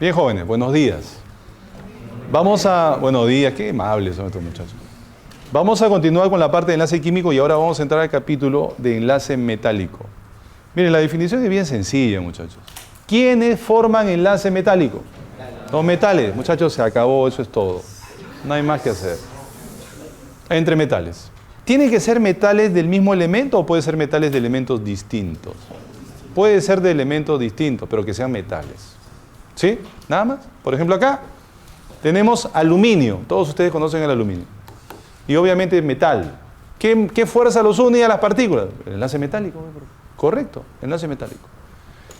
Bien, jóvenes, buenos días. Buenos días, qué amables son estos muchachos. Vamos a continuar con la parte de enlace químico y ahora vamos a entrar al capítulo de enlace metálico. Miren, la definición es bien sencilla, muchachos. ¿Quiénes forman enlace metálico? Los metales. Muchachos, se acabó, eso es todo. No hay más que hacer. Entre metales. ¿Tiene que ser metales del mismo elemento o puede ser metales de elementos distintos? Puede ser de elementos distintos, pero que sean metales. ¿Sí? Nada más. Por ejemplo, acá tenemos aluminio. Todos ustedes conocen el aluminio. Y obviamente metal. ¿Qué fuerza los une a las partículas? El enlace metálico. Correcto, enlace metálico.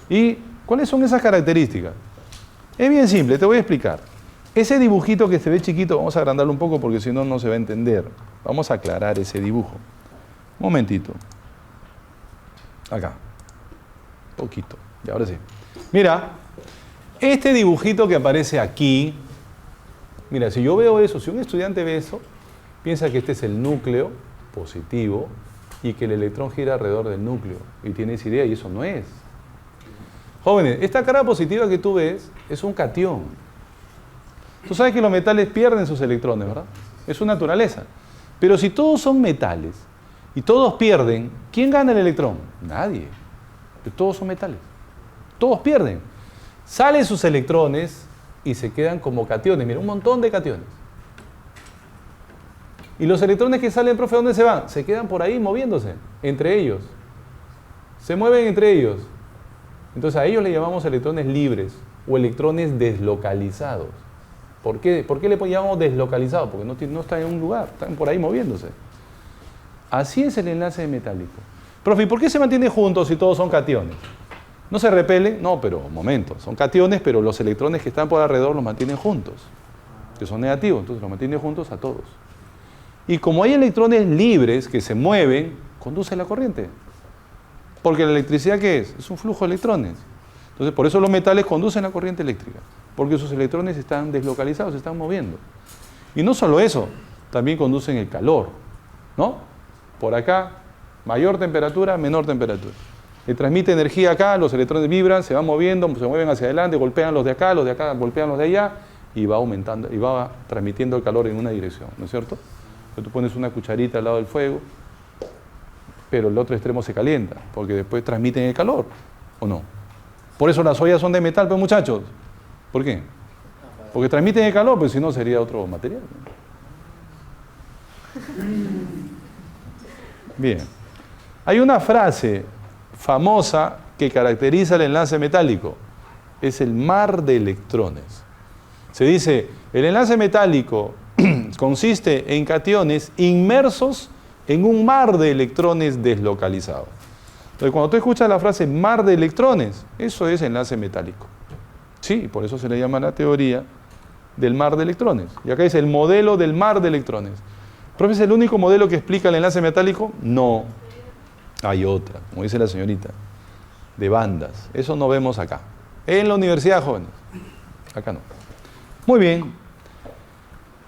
¿Y cuáles son esas características? Es bien simple, te voy a explicar. Ese dibujito que se ve chiquito, vamos a agrandarlo un poco porque si no, no se va a entender. Vamos a aclarar ese dibujo. Un momentito. Acá. Poquito. Y ahora sí. Mira, este dibujito que aparece aquí, mira, si yo veo eso, si un estudiante ve eso, piensa que este es el núcleo positivo y que el electrón gira alrededor del núcleo. Y tiene esa idea y eso no es. Jóvenes, esta cara positiva que tú ves es un catión. Tú sabes que los metales pierden sus electrones, ¿verdad? Es su naturaleza. Pero si todos son metales y todos pierden, ¿quién gana el electrón? Nadie. Todos son metales. Todos pierden. Salen sus electrones y se quedan como cationes. Mira, un montón de cationes. Y los electrones que salen, profe, ¿dónde se van? Se quedan por ahí moviéndose, entre ellos. Se mueven entre ellos. Entonces a ellos le llamamos electrones libres o electrones deslocalizados. ¿Por qué le llamamos deslocalizados? Porque no están en un lugar, están por ahí moviéndose. Así es el enlace metálico. Profe, ¿y por qué se mantienen juntos si todos son cationes? ¿No se repelen? No, pero un momento, son cationes, pero los electrones que están por alrededor los mantienen juntos, que son negativos, entonces los mantienen juntos a todos. Y como hay electrones libres que se mueven, conduce la corriente. Porque la electricidad, ¿qué es? Es un flujo de electrones. Entonces, por eso los metales conducen la corriente eléctrica, porque sus electrones están deslocalizados, se están moviendo. Y no solo eso, también conducen el calor, ¿no? Por acá, mayor temperatura, menor temperatura. Le transmite energía acá, los electrones vibran, se van moviendo, se mueven hacia adelante, golpean los de acá golpean los de allá, y va aumentando, y va transmitiendo el calor en una dirección, ¿no es cierto? Entonces, tú pones una cucharita al lado del fuego, pero el otro extremo se calienta, porque después transmiten el calor, ¿o no? Por eso las ollas son de metal, pues muchachos. ¿Por qué? Porque transmiten el calor, pues si no sería otro material. Bien. Hay una frase famosa que caracteriza el enlace metálico. Es el mar de electrones. Se dice, el enlace metálico consiste en cationes inmersos en un mar de electrones deslocalizados. Entonces, cuando tú escuchas la frase mar de electrones, eso es enlace metálico. Sí, por eso se le llama la teoría del mar de electrones. Y acá dice el modelo del mar de electrones. ¿Profe, es el único modelo que explica el enlace metálico? No. Hay otra, como dice la señorita, de bandas. Eso no vemos acá. En la universidad, jóvenes. Acá no. Muy bien.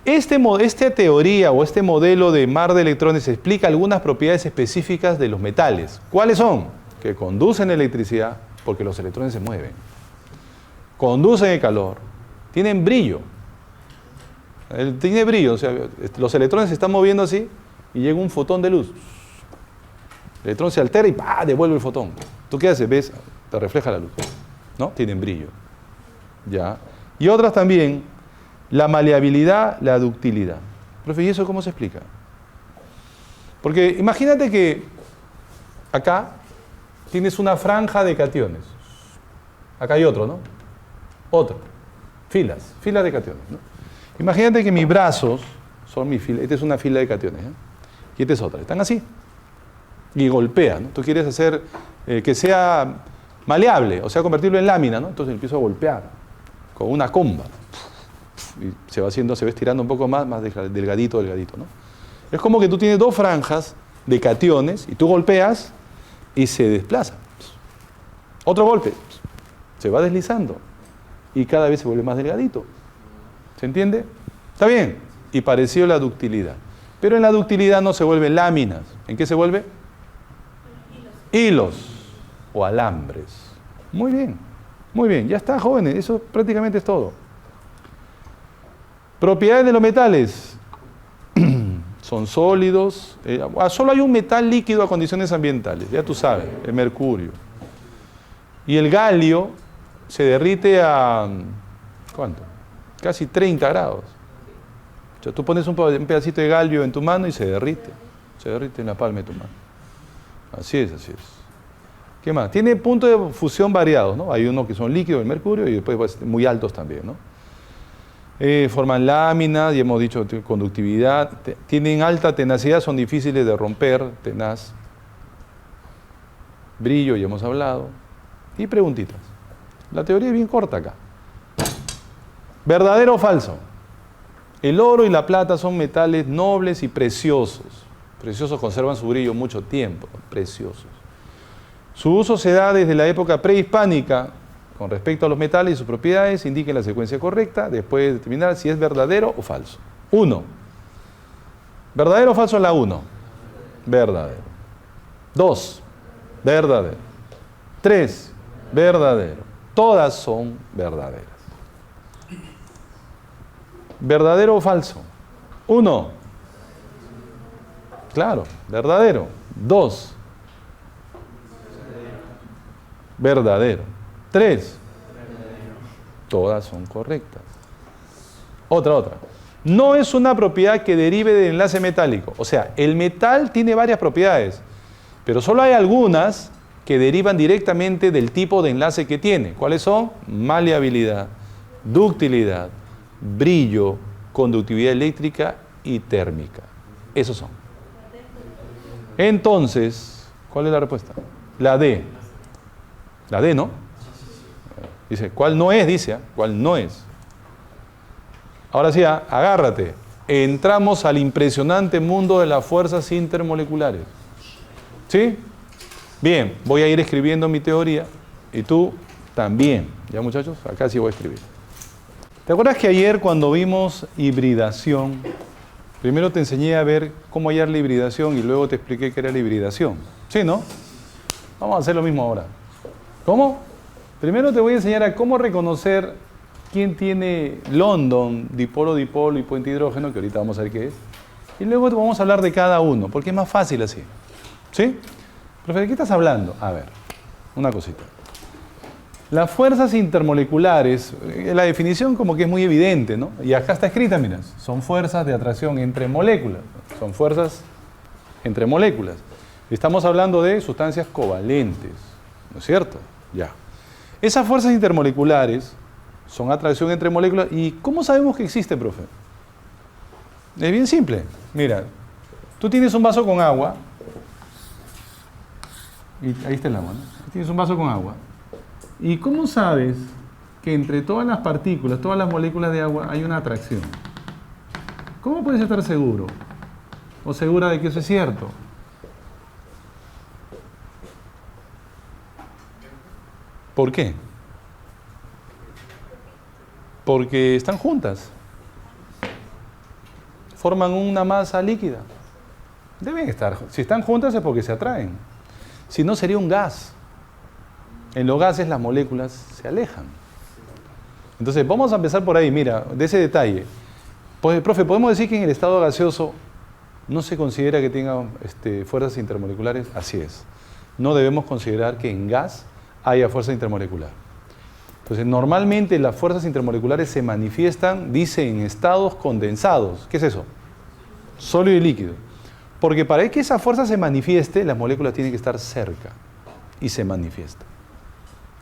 Esta teoría o este modelo de mar de electrones explica algunas propiedades específicas de los metales. ¿Cuáles son? Que conducen electricidad porque los electrones se mueven. Conducen el calor. Tienen brillo. Tiene brillo, o sea, los electrones se están moviendo así y llega un fotón de luz. El electrón se altera y ¡pah!, devuelve el fotón. ¿Tú qué haces? ¿Ves? Te refleja la luz. ¿No? Tienen brillo. ¿Ya? Y otras también, la maleabilidad, la ductilidad. Profe, ¿y eso cómo se explica? Porque imagínate que acá tienes una franja de cationes. Acá hay otro, ¿no? Otro. Filas de cationes, ¿no? Imagínate que mis brazos son mi fila. Esta es una fila de cationes, ¿eh? Y esta es otra. Están así. Y golpea, ¿no? Tú quieres hacer que sea maleable, o sea, convertirlo en lámina, ¿no? Entonces empiezo a golpear con una comba. Y se va estirando un poco más delgadito, ¿no? Es como que tú tienes dos franjas de cationes y tú golpeas y se desplaza. Otro golpe, se va deslizando y cada vez se vuelve más delgadito. ¿Se entiende? ¿Está bien? Y parecido a la ductilidad. Pero en la ductilidad no se vuelven láminas. ¿En qué se vuelve? Hilos o alambres. Muy bien. Muy bien, ya está, jóvenes, eso prácticamente es todo. Propiedades de los metales. Son sólidos. Solo hay un metal líquido a condiciones ambientales, ya tú sabes, el mercurio. Y el galio se derrite a, ¿cuánto? Casi 30 grados. O sea, tú pones un pedacito de galio en tu mano y se derrite en la palma de tu mano. Así es, así es. ¿Qué más? Tiene puntos de fusión variados, ¿no? Hay unos que son líquidos, el mercurio, y después pues, muy altos también, ¿no? Forman láminas, y hemos dicho conductividad, tienen alta tenacidad, son difíciles de romper, tenaz. Brillo, ya hemos hablado. Y preguntitas. La teoría es bien corta acá. ¿Verdadero o falso? El oro y la plata son metales nobles y preciosos. Preciosos, conservan su brillo mucho tiempo, preciosos. Su uso se da desde la época prehispánica. Con respecto a los metales y sus propiedades, indiquen la secuencia correcta, después de determinar si es verdadero o falso. 1. ¿Verdadero o falso la 1? Verdadero. 2. Verdadero. 3. Verdadero. Todas son verdaderas. ¿Verdadero o falso? 1. Claro, verdadero. 2. Verdadero. 3. Todas son correctas. Otra. No es una propiedad que derive del enlace metálico. O sea, el metal tiene varias propiedades, pero solo hay algunas que derivan directamente del tipo de enlace que tiene. ¿Cuáles son? Maleabilidad, ductilidad, brillo, conductividad eléctrica y térmica. Esos son. Entonces, ¿cuál es la respuesta? La D. La D, ¿no? Dice, ¿cuál no es? Dice, ¿cuál no es? Ahora sí, agárrate. Entramos al impresionante mundo de las fuerzas intermoleculares. ¿Sí? Bien, voy a ir escribiendo mi teoría y tú también. ¿Ya, muchachos? Acá sí voy a escribir. ¿Te acuerdas que ayer cuando vimos hibridación, primero te enseñé a ver cómo hallar la hibridación y luego te expliqué qué era la hibridación? ¿Sí, no? Vamos a hacer lo mismo ahora. ¿Cómo? Primero te voy a enseñar a cómo reconocer quién tiene London, dipolo y puente hidrógeno, que ahorita vamos a ver qué es. Y luego vamos a hablar de cada uno, porque es más fácil así. ¿Sí? Profe, ¿de qué estás hablando? A ver, una cosita. Las fuerzas intermoleculares, la definición como que es muy evidente, ¿no? Y acá está escrita, mira, son fuerzas de atracción entre moléculas. Son fuerzas entre moléculas. Estamos hablando de sustancias covalentes, ¿no es cierto? Ya. Esas fuerzas intermoleculares son atracción entre moléculas. ¿Y cómo sabemos que existe, profe? Es bien simple. Mira, tú tienes un vaso con agua. Y ahí está el agua, ¿no? Tienes un vaso con agua. ¿Y cómo sabes que entre todas las partículas, todas las moléculas de agua, hay una atracción? ¿Cómo puedes estar seguro o segura de que eso es cierto? ¿Por qué? Porque están juntas. Forman una masa líquida. Deben estar. Si están juntas es porque se atraen. Si no, sería un gas. En los gases las moléculas se alejan. Entonces, vamos a empezar por ahí, mira, de ese detalle. Pues, profe, ¿podemos decir que en el estado gaseoso no se considera que tenga fuerzas intermoleculares? Así es. No debemos considerar que en gas haya fuerza intermolecular. Entonces, normalmente las fuerzas intermoleculares se manifiestan, dice, en estados condensados. ¿Qué es eso? Sólido y líquido. Porque para que esa fuerza se manifieste, las moléculas tienen que estar cerca y se manifiesta.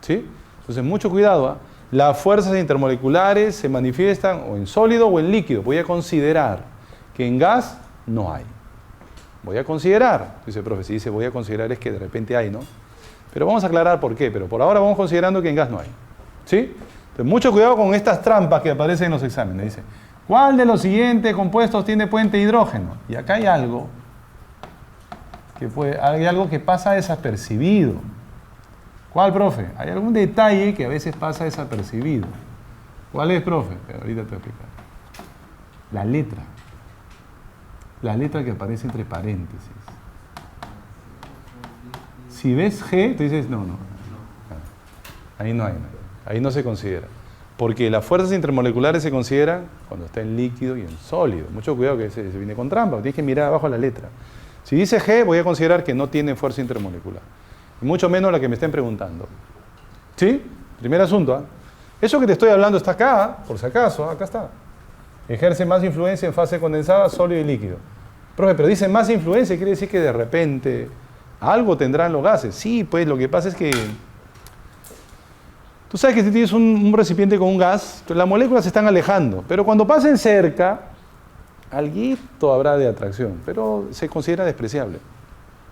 ¿Sí? Entonces, mucho cuidado, ¿eh? Las fuerzas intermoleculares se manifiestan o en sólido o en líquido. Voy a considerar que en gas no hay. Voy a considerar. Dice el profe, si dice voy a considerar es que de repente hay, ¿no? Pero vamos a aclarar por qué. Pero por ahora vamos considerando que en gas no hay. ¿Sí? Entonces, mucho cuidado con estas trampas que aparecen en los exámenes. Dice, ¿cuál de los siguientes compuestos tiene puente hidrógeno? Y acá hay algo que pasa desapercibido. ¿Cuál, profe? Hay algún detalle que a veces pasa desapercibido. ¿Cuál es, profe? Pero ahorita te voy a explicar. La letra. La letra que aparece entre paréntesis. Si ves G, tú dices, no. Ahí no hay. Ahí no se considera. Porque las fuerzas intermoleculares se consideran cuando está en líquido y en sólido. Mucho cuidado que se viene con trampa, tienes que mirar abajo la letra. Si dice G, voy a considerar que no tiene fuerza intermolecular. Y mucho menos la que me estén preguntando. ¿Sí? Primer asunto. ¿Eh? Eso que te estoy hablando está acá, por si acaso, acá está. Ejerce más influencia en fase condensada, sólido y líquido. Profe, pero dice más influencia, quiere decir que de repente algo tendrán los gases. Sí, pues lo que pasa es que tú sabes que si tienes un recipiente con un gas, las moléculas se están alejando, pero cuando pasen cerca, alguito habrá de atracción, pero se considera despreciable,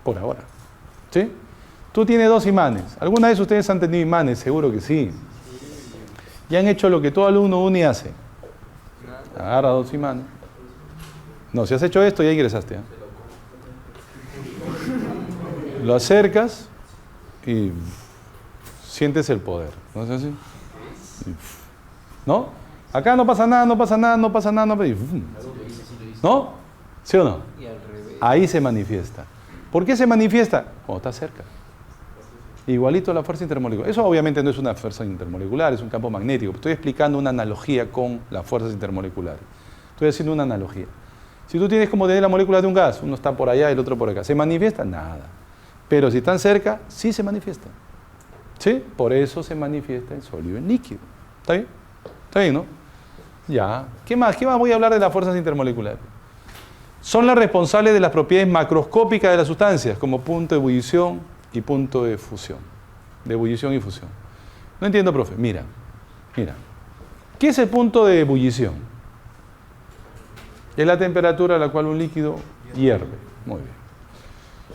por ahora. ¿Sí? Tú tienes dos imanes. ¿Alguna vez ustedes han tenido imanes? Seguro que sí. Y han hecho lo que todo alumno uni hace. Agarra dos imanes. No, si has hecho esto, ya ingresaste. ¿Eh? Lo acercas y sientes el poder. ¿No es así? ¿No? Acá no pasa nada, no pasa nada, no pasa nada. ¿No? ¿Sí o no? Ahí se manifiesta. ¿Por qué se manifiesta? Cuando está cerca. Igualito a la fuerza intermolecular. Eso obviamente no es una fuerza intermolecular, es un campo magnético. Estoy explicando una analogía con las fuerzas intermoleculares. Estoy haciendo una analogía. Si tú tienes como tener la molécula de un gas, uno está por allá y el otro por acá, ¿se manifiesta? Nada. Pero si están cerca, sí se manifiesta. ¿Sí? Por eso se manifiesta en sólido y en líquido. ¿Está bien? ¿Está bien, no? Ya. ¿Qué más? ¿Qué más voy a hablar de las fuerzas intermoleculares? Son las responsables de las propiedades macroscópicas de las sustancias, como punto de ebullición y punto de fusión. De ebullición y fusión. No entiendo, profe. Mira. ¿Qué es el punto de ebullición? Es la temperatura a la cual un líquido hierve. Muy bien.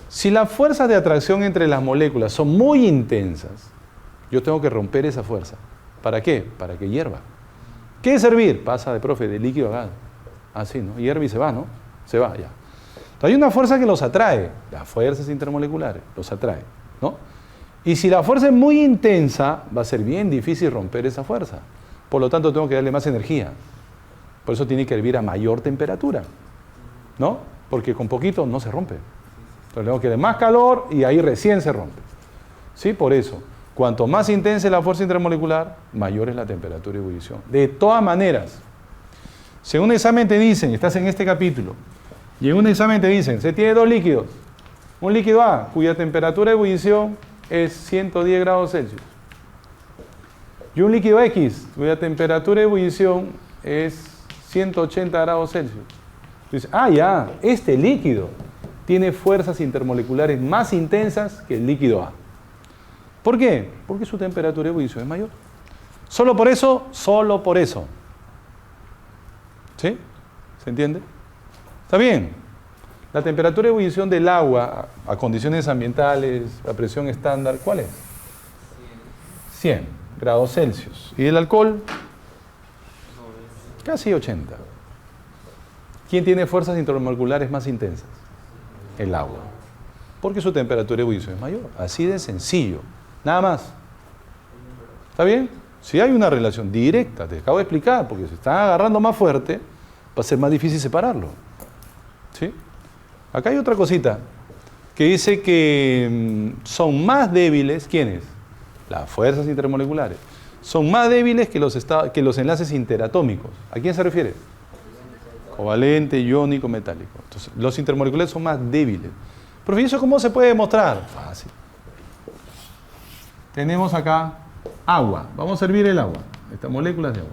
Si las fuerzas de atracción entre las moléculas son muy intensas, yo tengo que romper esa fuerza. ¿Para qué? Para que hierva. ¿Qué es hervir? Pasa de, profe, de líquido a gas. Así, ¿no? Hierve y se va, ¿no? Se va, ya. Entonces, hay una fuerza que los atrae, las fuerzas intermoleculares, los atrae, ¿no? Y si la fuerza es muy intensa, va a ser bien difícil romper esa fuerza. Por lo tanto, tengo que darle más energía. Por eso tiene que hervir a mayor temperatura, ¿no? Porque con poquito no se rompe. Entonces, tengo que darle más calor y ahí recién se rompe. ¿Sí? Por eso, cuanto más intensa es la fuerza intermolecular, mayor es la temperatura de ebullición. De todas maneras, si en un examen te dicen, estás en este capítulo, y en un examen te dicen, se tiene dos líquidos. Un líquido A, cuya temperatura de ebullición es 110 grados Celsius. Y un líquido X, cuya temperatura de ebullición es 180 grados Celsius. Entonces, ya, este líquido tiene fuerzas intermoleculares más intensas que el líquido A. ¿Por qué? Porque su temperatura de ebullición es mayor. Solo por eso. ¿Sí? ¿Se entiende? Está bien. La temperatura de ebullición del agua a condiciones ambientales, a presión estándar, ¿cuál es? 100 grados Celsius. ¿Y el alcohol? Casi 80. ¿Quién tiene fuerzas intermoleculares más intensas? El agua. Porque su temperatura de ebullición es mayor. Así de sencillo. Nada más. ¿Está bien? Si hay una relación directa, te acabo de explicar, porque se están agarrando más fuerte, va a ser más difícil separarlo. ¿Sí? Acá hay otra cosita que dice que son más débiles, ¿quiénes? Las fuerzas intermoleculares. Son más débiles que los enlaces interatómicos. ¿A quién se refiere? Covalente, iónico, metálico. Entonces, los intermoleculares son más débiles. Pero ¿y eso cómo se puede demostrar? Fácil. Tenemos acá agua. Vamos a hervir el agua. Estas moléculas de agua.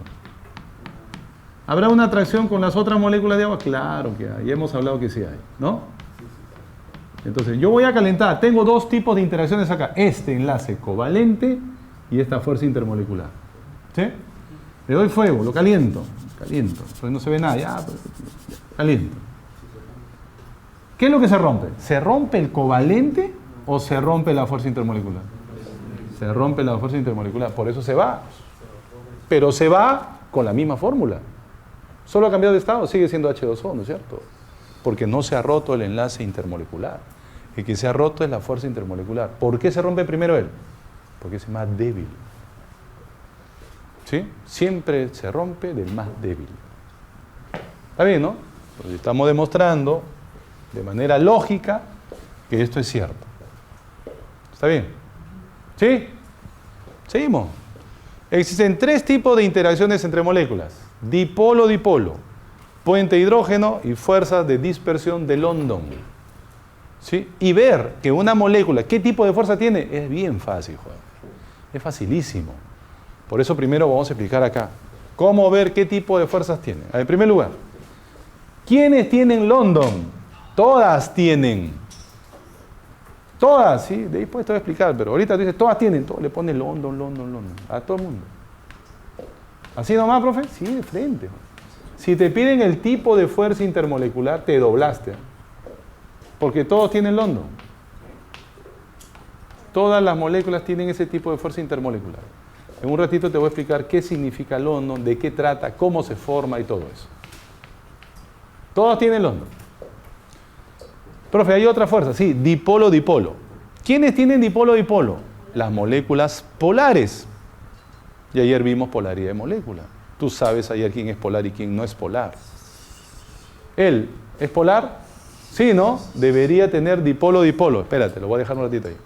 ¿Habrá una atracción con las otras moléculas de agua? Claro que hay. Ya hemos hablado que sí hay, ¿no? Entonces, yo voy a calentar. Tengo dos tipos de interacciones acá. Este enlace covalente y esta fuerza intermolecular. ¿Sí? Le doy fuego, lo caliento. Pues no se ve nada. Ya, caliento. ¿Qué es lo que se rompe? ¿Se rompe el covalente o se rompe la fuerza intermolecular? Se rompe la fuerza intermolecular. Por eso se va. Pero se va con la misma fórmula. Solo ha cambiado de estado, sigue siendo H2O, ¿no es cierto? Porque no se ha roto el enlace intermolecular. El que se ha roto es la fuerza intermolecular. ¿Por qué se rompe primero él? Porque es más débil. ¿Sí? Siempre se rompe del más débil. Está bien, ¿no? Pues estamos demostrando de manera lógica que esto es cierto. ¿Está bien? ¿Sí? Seguimos. Existen tres tipos de interacciones entre moléculas. Dipolo-dipolo, puente hidrógeno y fuerzas de dispersión de London. ¿Sí? Y ver que una molécula, ¿qué tipo de fuerza tiene? Es bien fácil, joder. Es facilísimo. Por eso primero vamos a explicar acá. ¿Cómo ver qué tipo de fuerzas tiene? En primer lugar, ¿quiénes tienen London? Todas tienen. Todas, ¿sí? De ahí después te voy a explicar, pero ahorita tú dices, todas tienen. Todo le pones London, London, London. A todo el mundo. ¿Así nomás, profe? Sí, de frente. Si te piden el tipo de fuerza intermolecular, te doblaste. Porque todos tienen London. Todas las moléculas tienen ese tipo de fuerza intermolecular. En un ratito te voy a explicar qué significa London, de qué trata, cómo se forma y todo eso. Todos tienen London. Profe, hay otra fuerza, sí, dipolo-dipolo. ¿Quiénes tienen dipolo-dipolo? Las moléculas polares. Y ayer vimos polaridad de molécula. Tú sabes ayer quién es polar y quién no es polar. ¿Él es polar? Sí, ¿no? Debería tener dipolo-dipolo. Espérate, lo voy a dejar un ratito ahí.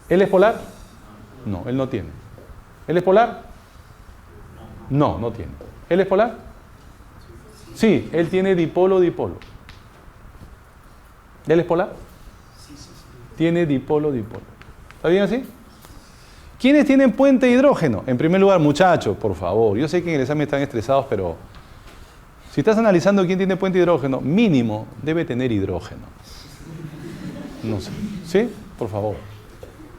¿Él es polar? No, él no tiene. ¿Él es polar? No, no tiene. ¿Él es polar? Sí, él tiene dipolo-dipolo. ¿Él es polar? Tiene dipolo-dipolo. ¿Está bien así? ¿Quiénes tienen puente de hidrógeno? En primer lugar, muchachos, por favor. Yo sé que en el examen están estresados, pero si estás analizando quién tiene puente de hidrógeno, mínimo debe tener hidrógeno. No sé. ¿Sí? Por favor.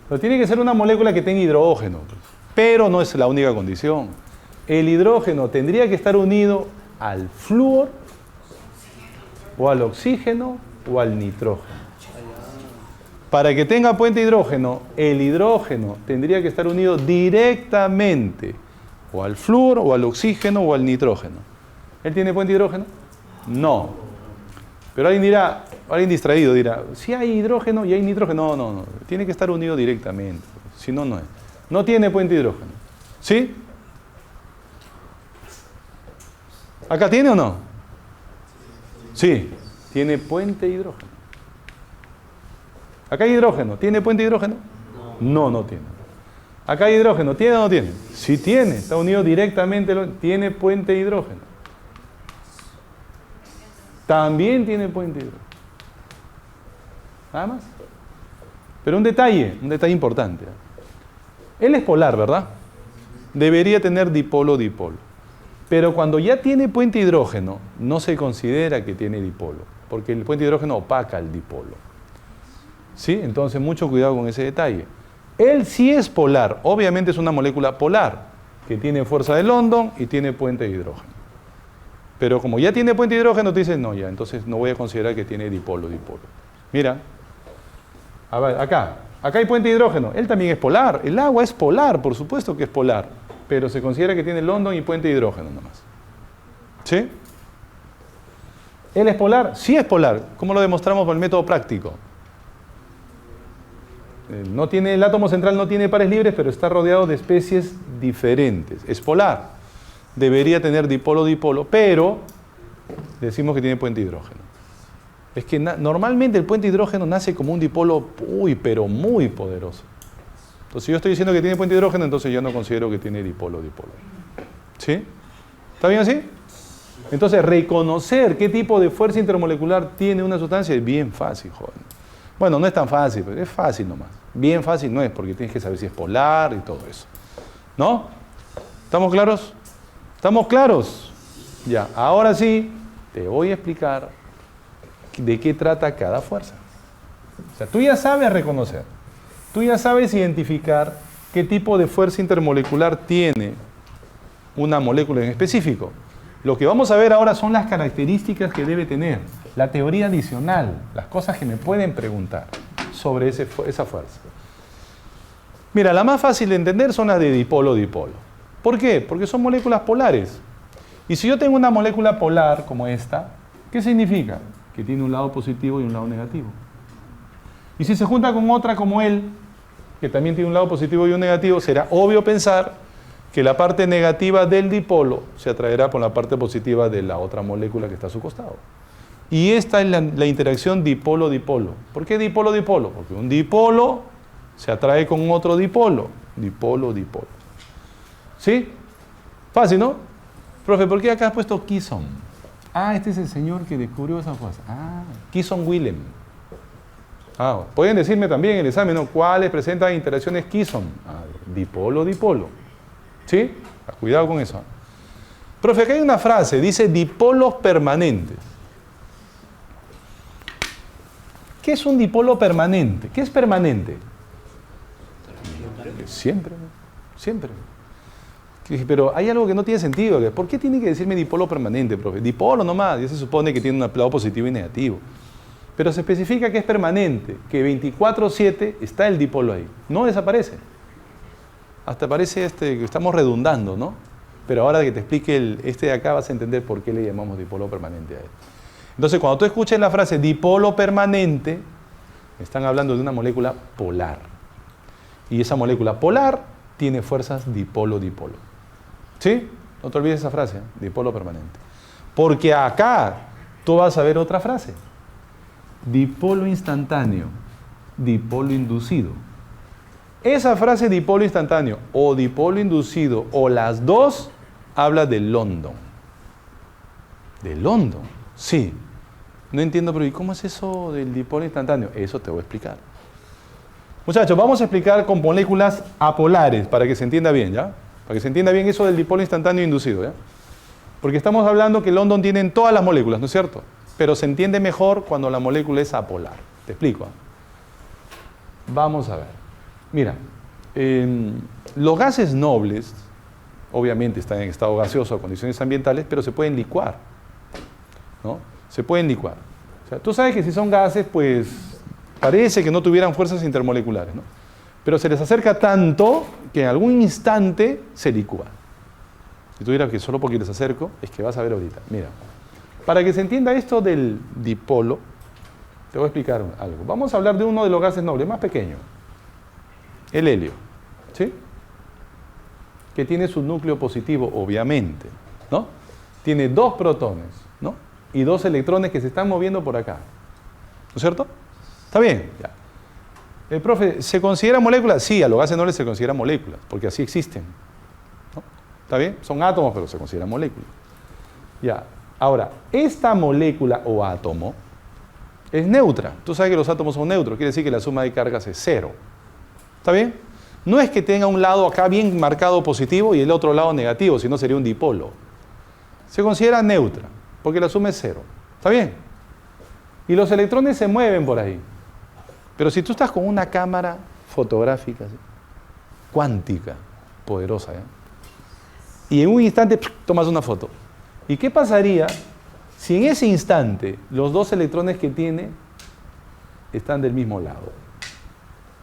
Pero tiene que ser una molécula que tenga hidrógeno. Pero no es la única condición. El hidrógeno tendría que estar unido al flúor, o al oxígeno, o al nitrógeno. Para que tenga puente de hidrógeno, el hidrógeno tendría que estar unido directamente o al flúor, o al oxígeno, o al nitrógeno. ¿Él tiene puente de hidrógeno? No. Pero alguien dirá, alguien distraído dirá, si hay hidrógeno y hay nitrógeno. No, no, no. Tiene que estar unido directamente. Si no, no es. No tiene puente de hidrógeno. ¿Sí? ¿Acá tiene o no? Sí. Tiene puente de hidrógeno. ¿Acá hay hidrógeno? ¿Tiene puente de hidrógeno? No, no tiene. ¿Acá hay hidrógeno? ¿Tiene o no tiene? Sí tiene. Está unido directamente. Tiene puente de hidrógeno. También tiene puente de hidrógeno. Nada más. Pero un detalle importante. Él es polar, ¿verdad? Debería tener dipolo-dipolo. Pero cuando ya tiene puente de hidrógeno, no se considera que tiene dipolo, porque el puente de hidrógeno opaca el dipolo. ¿Sí? Entonces, mucho cuidado con ese detalle. Él sí es polar. Obviamente es una molécula polar, que tiene fuerza de London y tiene puente de hidrógeno. Pero como ya tiene puente de hidrógeno, te dices, no, ya, entonces no voy a considerar que tiene dipolo-dipolo. Mira. A ver, acá hay puente de hidrógeno. Él también es polar. El agua es polar, por supuesto que es polar. Pero se considera que tiene London y puente de hidrógeno nomás. ¿Sí? ¿Él es polar? Sí es polar. ¿Cómo lo demostramos por el método práctico? No tiene, el átomo central no tiene pares libres, pero está rodeado de especies diferentes. Es polar. Debería tener dipolo-dipolo, pero decimos que tiene puente de hidrógeno. Es que normalmente el puente de hidrógeno nace como un dipolo pero muy poderoso. Entonces, si yo estoy diciendo que tiene puente de hidrógeno, entonces yo no considero que tiene dipolo-dipolo. ¿Sí? ¿Está bien así? Entonces, reconocer qué tipo de fuerza intermolecular tiene una sustancia es bien fácil, joven. Bueno, no es tan fácil, pero es fácil nomás. Bien fácil no es, porque tienes que saber si es polar y todo eso. ¿No? ¿Estamos claros? ¿Estamos claros? Ya, ahora sí, te voy a explicar de qué trata cada fuerza. O sea, tú ya sabes reconocer. Tú ya sabes identificar qué tipo de fuerza intermolecular tiene una molécula en específico. Lo que vamos a ver ahora son las características que debe tener, la teoría adicional, las cosas que me pueden preguntar sobre esa fuerza. Mira, la más fácil de entender son las de dipolo-dipolo. ¿Por qué? Porque son moléculas polares. Y si yo tengo una molécula polar como esta, ¿qué significa? Que tiene un lado positivo y un lado negativo. Y si se junta con otra como él, que también tiene un lado positivo y un negativo, será obvio pensar que la parte negativa del dipolo se atraerá por la parte positiva de la otra molécula que está a su costado. Y esta es la interacción dipolo-dipolo. ¿Por qué dipolo-dipolo? Porque un dipolo se atrae con otro dipolo. Dipolo-dipolo. ¿Sí? Fácil, ¿no? Profe, ¿por qué acá has puesto Kisson? Ah, este es el señor que descubrió esa cosa. Ah, Kisson Willem. Ah, pueden decirme también en el examen, ¿no? ¿Cuáles presentan interacciones Kisson? Ah, dipolo, dipolo. ¿Sí? Cuidado con eso. Profe, acá hay una frase, dice dipolos permanentes. ¿Qué es un dipolo permanente? ¿Qué es permanente? Siempre, siempre. Pero hay algo que no tiene sentido. ¿Por qué tiene que decirme dipolo permanente, profe? Dipolo nomás, ya se supone que tiene un lado positivo y negativo. Pero se especifica que es permanente, que 24/7 está el dipolo ahí. No desaparece. Hasta parece que estamos redundando, ¿no? Pero ahora que te explique este de acá vas a entender por qué le llamamos dipolo permanente a él. Entonces, cuando tú escuches la frase dipolo permanente, están hablando de una molécula polar. Y esa molécula polar tiene fuerzas dipolo-dipolo. ¿Sí? No te olvides esa frase, dipolo permanente. Porque acá tú vas a ver otra frase. Dipolo instantáneo, dipolo inducido. Esa frase dipolo instantáneo o dipolo inducido o las dos habla de London. ¿De London? Sí. No entiendo, pero ¿y cómo es eso del dipolo instantáneo? Eso te voy a explicar. Muchachos, vamos a explicar con moléculas apolares para que se entienda bien, ¿ya? Para que se entienda bien eso del dipolo instantáneo inducido, ¿ya? Porque estamos hablando que London tiene en todas las moléculas, ¿no es cierto? Pero se entiende mejor cuando la molécula es apolar. Te explico. Vamos a ver. Mira, los gases nobles, obviamente están en estado gaseoso a condiciones ambientales, pero se pueden licuar, ¿no? Se pueden licuar. O sea, tú sabes que si son gases, pues parece que no tuvieran fuerzas intermoleculares, ¿no? Pero se les acerca tanto que en algún instante se licúa. Si tú dirás que solo porque les acerco, es que vas a ver ahorita. Mira, para que se entienda esto del dipolo, te voy a explicar algo. Vamos a hablar de uno de los gases nobles más pequeños, el helio, ¿sí? Que tiene su núcleo positivo, obviamente, ¿no? Tiene 2 protones, ¿no? Y 2 electrones que se están moviendo por acá. ¿No es cierto? ¿Está bien? Ya. El profe, ¿se considera molécula? Sí, a los gases nobles se consideran moléculas, porque así existen, ¿no? ¿Está bien? Son átomos, pero se consideran moléculas. Ya. Ahora, esta molécula o átomo es neutra. Tú sabes que los átomos son neutros, quiere decir que la suma de cargas es 0. ¿Está bien? No es que tenga un lado acá bien marcado positivo y el otro lado negativo, sino sería un dipolo. Se considera neutra, porque la suma es 0. ¿Está bien? Y los electrones se mueven por ahí. Pero si tú estás con una cámara fotográfica, ¿sí?, cuántica, poderosa, ¿ya?, y en un instante tomas una foto. ¿Y qué pasaría si en ese instante los 2 electrones que tiene están del mismo lado?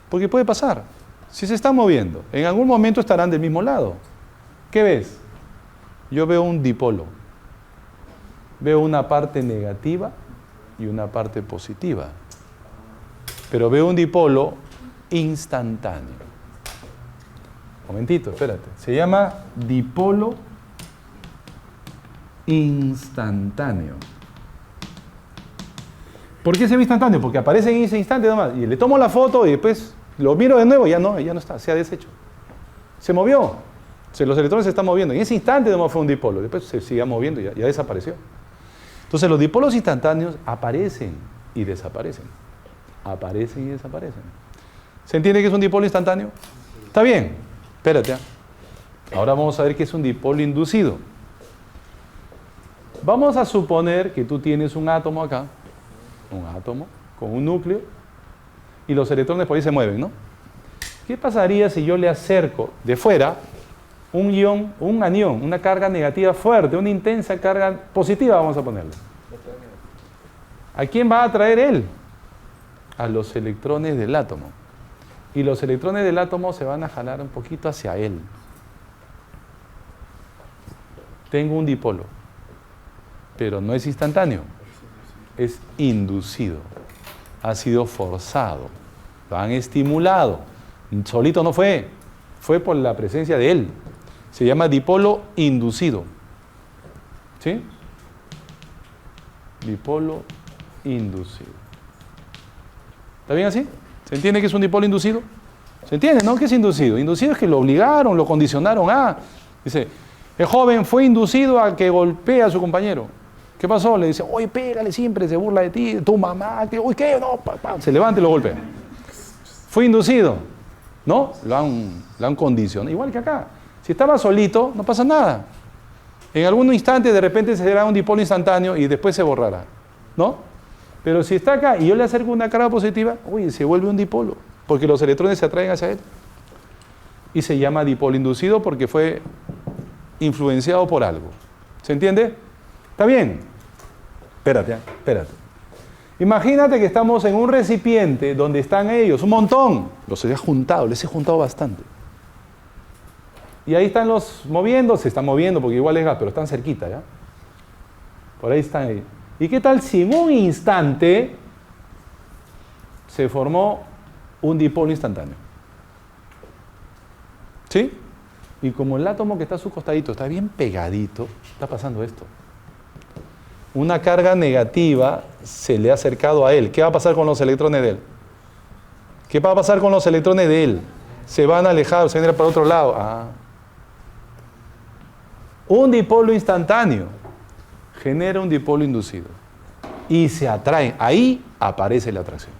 Porque puede pasar. Si se están moviendo, en algún momento estarán del mismo lado. ¿Qué ves? Yo veo un dipolo. Veo una parte negativa y una parte positiva. Pero veo un dipolo instantáneo. Momentito, espérate. Se llama dipolo instantáneo. ¿Por qué se ve instantáneo? Porque aparece en ese instante nomás. Y le tomo la foto y después lo miro de nuevo y ya no está, se ha deshecho. Se movió. Los electrones se están moviendo. En ese instante nomás fue un dipolo. Después se sigue moviendo y ya desapareció. Entonces los dipolos instantáneos aparecen y desaparecen. Aparecen y desaparecen. ¿Se entiende que es un dipolo instantáneo? Está bien. Espérate. Ahora vamos a ver qué es un dipolo inducido. Vamos a suponer que tú tienes un átomo acá, un átomo con un núcleo, y los electrones por ahí se mueven, ¿no? ¿Qué pasaría si yo le acerco de fuera un ion, un anión, una carga negativa fuerte, una intensa carga positiva, vamos a ponerle? ¿A quién va a atraer él? A los electrones del átomo. Y los electrones del átomo se van a jalar un poquito hacia él. Tengo un dipolo, pero no es instantáneo, es inducido. Ha sido forzado, lo han estimulado. Solito no fue, fue por la presencia de él. Se llama dipolo inducido. ¿Sí? Dipolo inducido. ¿Está bien así? ¿Se entiende que es un dipolo inducido? ¿Se entiende, no? ¿Qué es inducido? Inducido es que lo obligaron, lo condicionaron a... Dice, el joven fue inducido a que golpee a su compañero. ¿Qué pasó? Le dice, oye, pégale siempre, se burla de ti, de tu mamá, que, uy, ¿qué? No, se levanta y lo golpea. Fue inducido, ¿no? Lo han condicionado. Igual que acá. Si estaba solito, no pasa nada. En algún instante, de repente, se dará un dipolo instantáneo y después se borrará, ¿no? Pero si está acá y yo le acerco una carga positiva, uy, se vuelve un dipolo, porque los electrones se atraen hacia él. Y se llama dipolo inducido porque fue influenciado por algo. ¿Se entiende? ¿Está bien? Espérate. Imagínate que estamos en un recipiente donde están ellos, un montón. Los he juntado, les he juntado bastante. Y ahí están los moviendo, se están moviendo porque igual es gas, pero están cerquita, ¿ya? Por ahí están ahí. ¿Y qué tal si en un instante se formó un dipolo instantáneo? ¿Sí? Y como el átomo que está a su costadito está bien pegadito, está pasando esto. Una carga negativa se le ha acercado a él. ¿Qué va a pasar con los electrones de él? ¿Qué va a pasar con los electrones de él? Se van a alejar, se van a ir para otro lado. Un dipolo instantáneo genera un dipolo inducido. Y se atraen. Ahí aparece la atracción.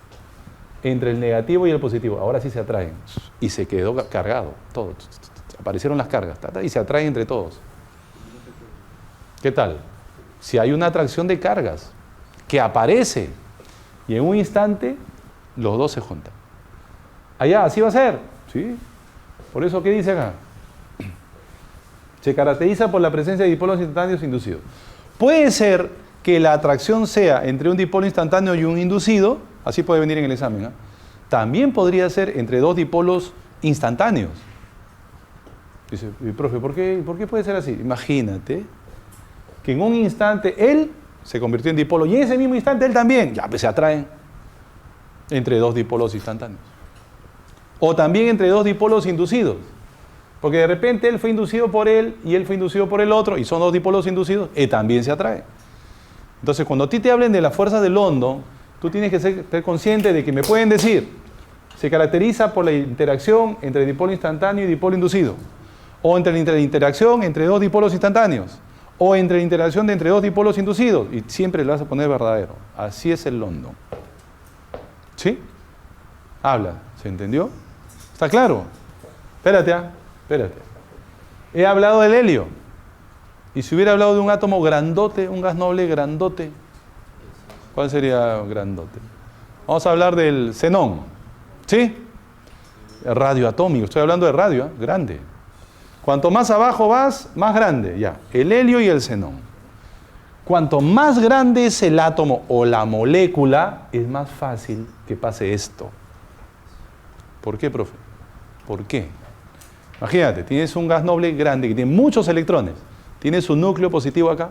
Entre el negativo y el positivo. Ahora sí se atraen. Y se quedó cargado. Todo. Aparecieron las cargas. Y se atraen entre todos. ¿Qué tal? Si hay una atracción de cargas que aparece y en un instante los dos se juntan. Allá, así va a ser. ¿Sí? Por eso, ¿qué dice acá? Se caracteriza por la presencia de dipolos instantáneos inducidos. Puede ser que la atracción sea entre un dipolo instantáneo y un inducido, así puede venir en el examen, ¿eh? También podría ser entre dos dipolos instantáneos. Dice, profe, ¿por qué puede ser así? Imagínate que en un instante él se convirtió en dipolo y en ese mismo instante él también, ya pues se atraen entre dos dipolos instantáneos. O también entre dos dipolos inducidos, porque de repente él fue inducido por él y él fue inducido por el otro y son dos dipolos inducidos y también se atraen. Entonces cuando a ti te hablen de la fuerza de London, tú tienes que ser consciente de que me pueden decir, se caracteriza por la interacción entre dipolo instantáneo y dipolo inducido, o entre la interacción entre dos dipolos instantáneos, o entre la interacción de entre dos dipolos inducidos, y siempre le vas a poner verdadero. Así es el London. ¿Sí? Habla, ¿se entendió? ¿Está claro? Espérate. He hablado del helio. Y si hubiera hablado de un átomo grandote, un gas noble grandote, ¿cuál sería grandote? Vamos a hablar del xenón. ¿Sí? El radioatómico, estoy hablando de radio, grande. Cuanto más abajo vas, más grande, ya. El helio y el xenón. Cuanto más grande es el átomo o la molécula, es más fácil que pase esto. ¿Por qué, profe? ¿Por qué? Imagínate, tienes un gas noble grande que tiene muchos electrones. Tiene su núcleo positivo acá.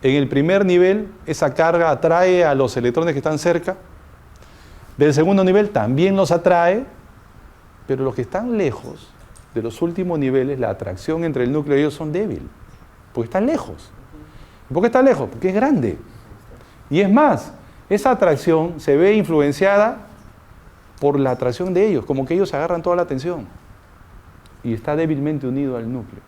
En el primer nivel, esa carga atrae a los electrones que están cerca. Del segundo nivel también los atrae, pero los que están lejos de los últimos niveles, la atracción entre el núcleo y ellos son débiles, porque están lejos. ¿Por qué está lejos? Porque es grande. Y es más, esa atracción se ve influenciada por la atracción de ellos, como que ellos agarran toda la atención y está débilmente unido al núcleo.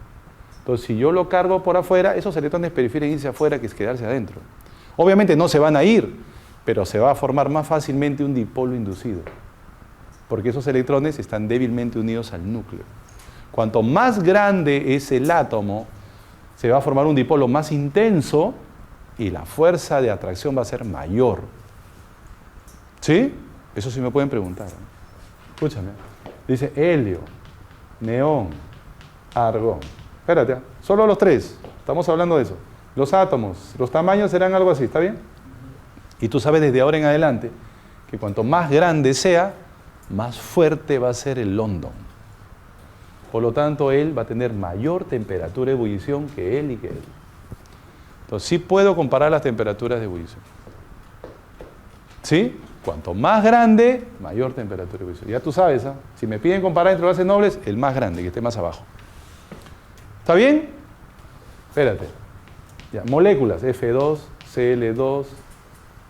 Entonces, si yo lo cargo por afuera, esos electrones prefieren irse afuera que quedarse adentro. Obviamente no se van a ir, pero se va a formar más fácilmente un dipolo inducido, porque esos electrones están débilmente unidos al núcleo. Cuanto más grande es el átomo, se va a formar un dipolo más intenso y la fuerza de atracción va a ser mayor. ¿Sí? Eso sí me pueden preguntar. Escúchame. Dice helio, neón, argón. Espérate, solo los tres. Estamos hablando de eso. Los átomos, los tamaños serán algo así, ¿está bien? Y tú sabes desde ahora en adelante que cuanto más grande sea, más fuerte va a ser el London. Por lo tanto, él va a tener mayor temperatura de ebullición que él y que él. Entonces, sí puedo comparar las temperaturas de ebullición. ¿Sí? Cuanto más grande, mayor temperatura de ebullición. Ya tú sabes, ¿eh? Si me piden comparar entre los gases nobles, el más grande, que esté más abajo. ¿Está bien? Espérate. Ya, moléculas, F2, Cl2,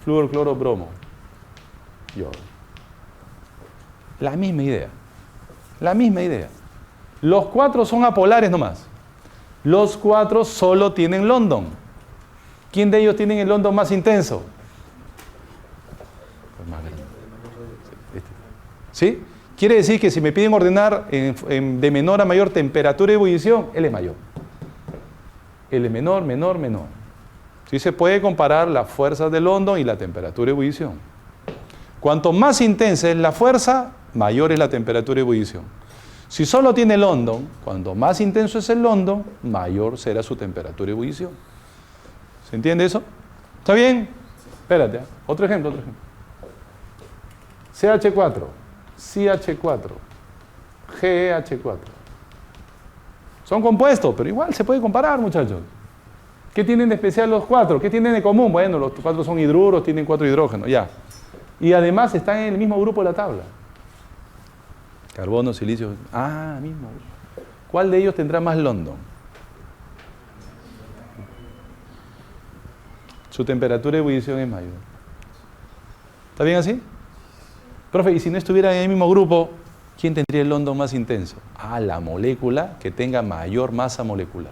flúor, cloro, bromo. Yodo. La misma idea. La misma idea. Los cuatro son apolares nomás. Los 4 solo tienen London. ¿Quién de ellos tiene el London más intenso? El más grande. ¿Sí? Quiere decir que si me piden ordenar de menor a mayor temperatura de ebullición, él es mayor. Él es menor, menor, menor. Sí se puede comparar las fuerzas de London y la temperatura de ebullición. Cuanto más intensa es la fuerza, mayor es la temperatura de ebullición. Si solo tiene London, cuanto más intenso es el London, mayor será su temperatura de ebullición. ¿Se entiende eso? ¿Está bien? Espérate, otro ejemplo, CH4, CH4, GeH4. Son compuestos, pero igual se puede comparar, muchachos. ¿Qué tienen de especial los 4? ¿Qué tienen de común? Bueno, los 4 son hidruros, tienen 4 hidrógenos, ya. Y además están en el mismo grupo de la tabla. Carbono, silicio. Mismo. ¿Cuál de ellos tendrá más London? Su temperatura de ebullición es mayor. ¿Está bien así? Profe, y si no estuvieran en el mismo grupo, ¿quién tendría el London más intenso? La molécula que tenga mayor masa molecular.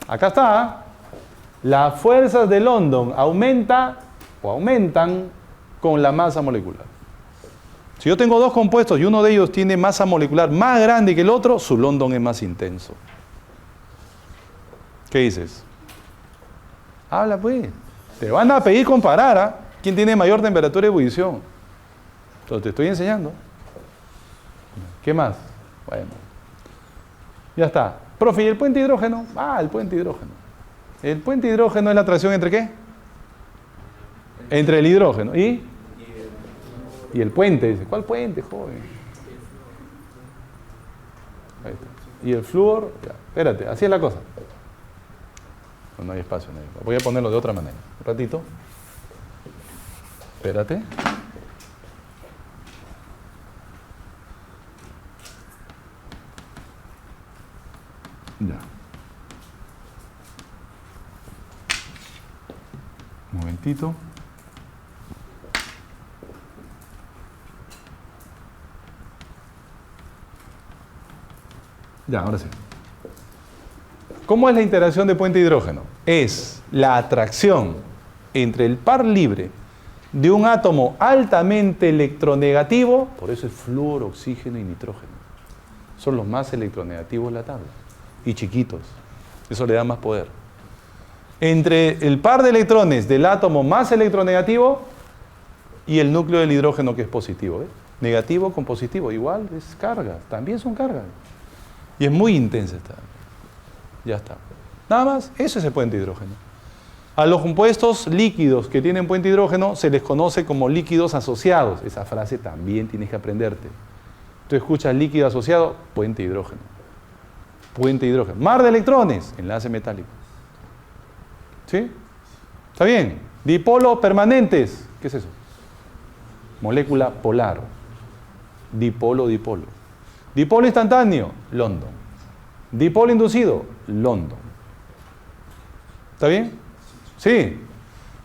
Acá está. Las fuerzas de London aumentan con la masa molecular. Si yo tengo dos compuestos y uno de ellos tiene masa molecular más grande que el otro, su London es más intenso. ¿Qué dices? Habla pues. Te van a pedir comparar, quién tiene mayor temperatura de ebullición. Entonces te estoy enseñando. ¿Qué más? Bueno. Ya está. Profe, ¿y el puente hidrógeno? El puente hidrógeno. El puente hidrógeno es la atracción ¿entre qué? Entre el hidrógeno y el puente. Dice, ¿cuál puente, joven? Ahí está. Y el flúor, ya, espérate, así es la cosa. No hay espacio. Voy a ponerlo de otra manera. Un ratito. Espérate. Ya. Un momentito. Ya, ahora sí. ¿Cómo es la interacción de puente hidrógeno? Es la atracción entre el par libre de un átomo altamente electronegativo, por eso es flúor, oxígeno y nitrógeno. Son los más electronegativos de la tabla. Y chiquitos. Eso le da más poder. Entre el par de electrones del átomo más electronegativo y el núcleo del hidrógeno que es positivo. ¿Ves? Negativo con positivo, igual es carga, también son cargas. Y es muy intensa esta. Ya está. Nada más, eso es el puente hidrógeno. A los compuestos líquidos que tienen puente hidrógeno se les conoce como líquidos asociados. Esa frase también tienes que aprenderte. Tú escuchas líquido asociado, puente hidrógeno. Puente hidrógeno. Mar de electrones, enlace metálico. ¿Sí? ¿Está bien? Dipolo permanentes. ¿Qué es eso? Molécula polar. Dipolo, dipolo. Dipolo instantáneo, London. Dipolo inducido, London. ¿Está bien? Sí.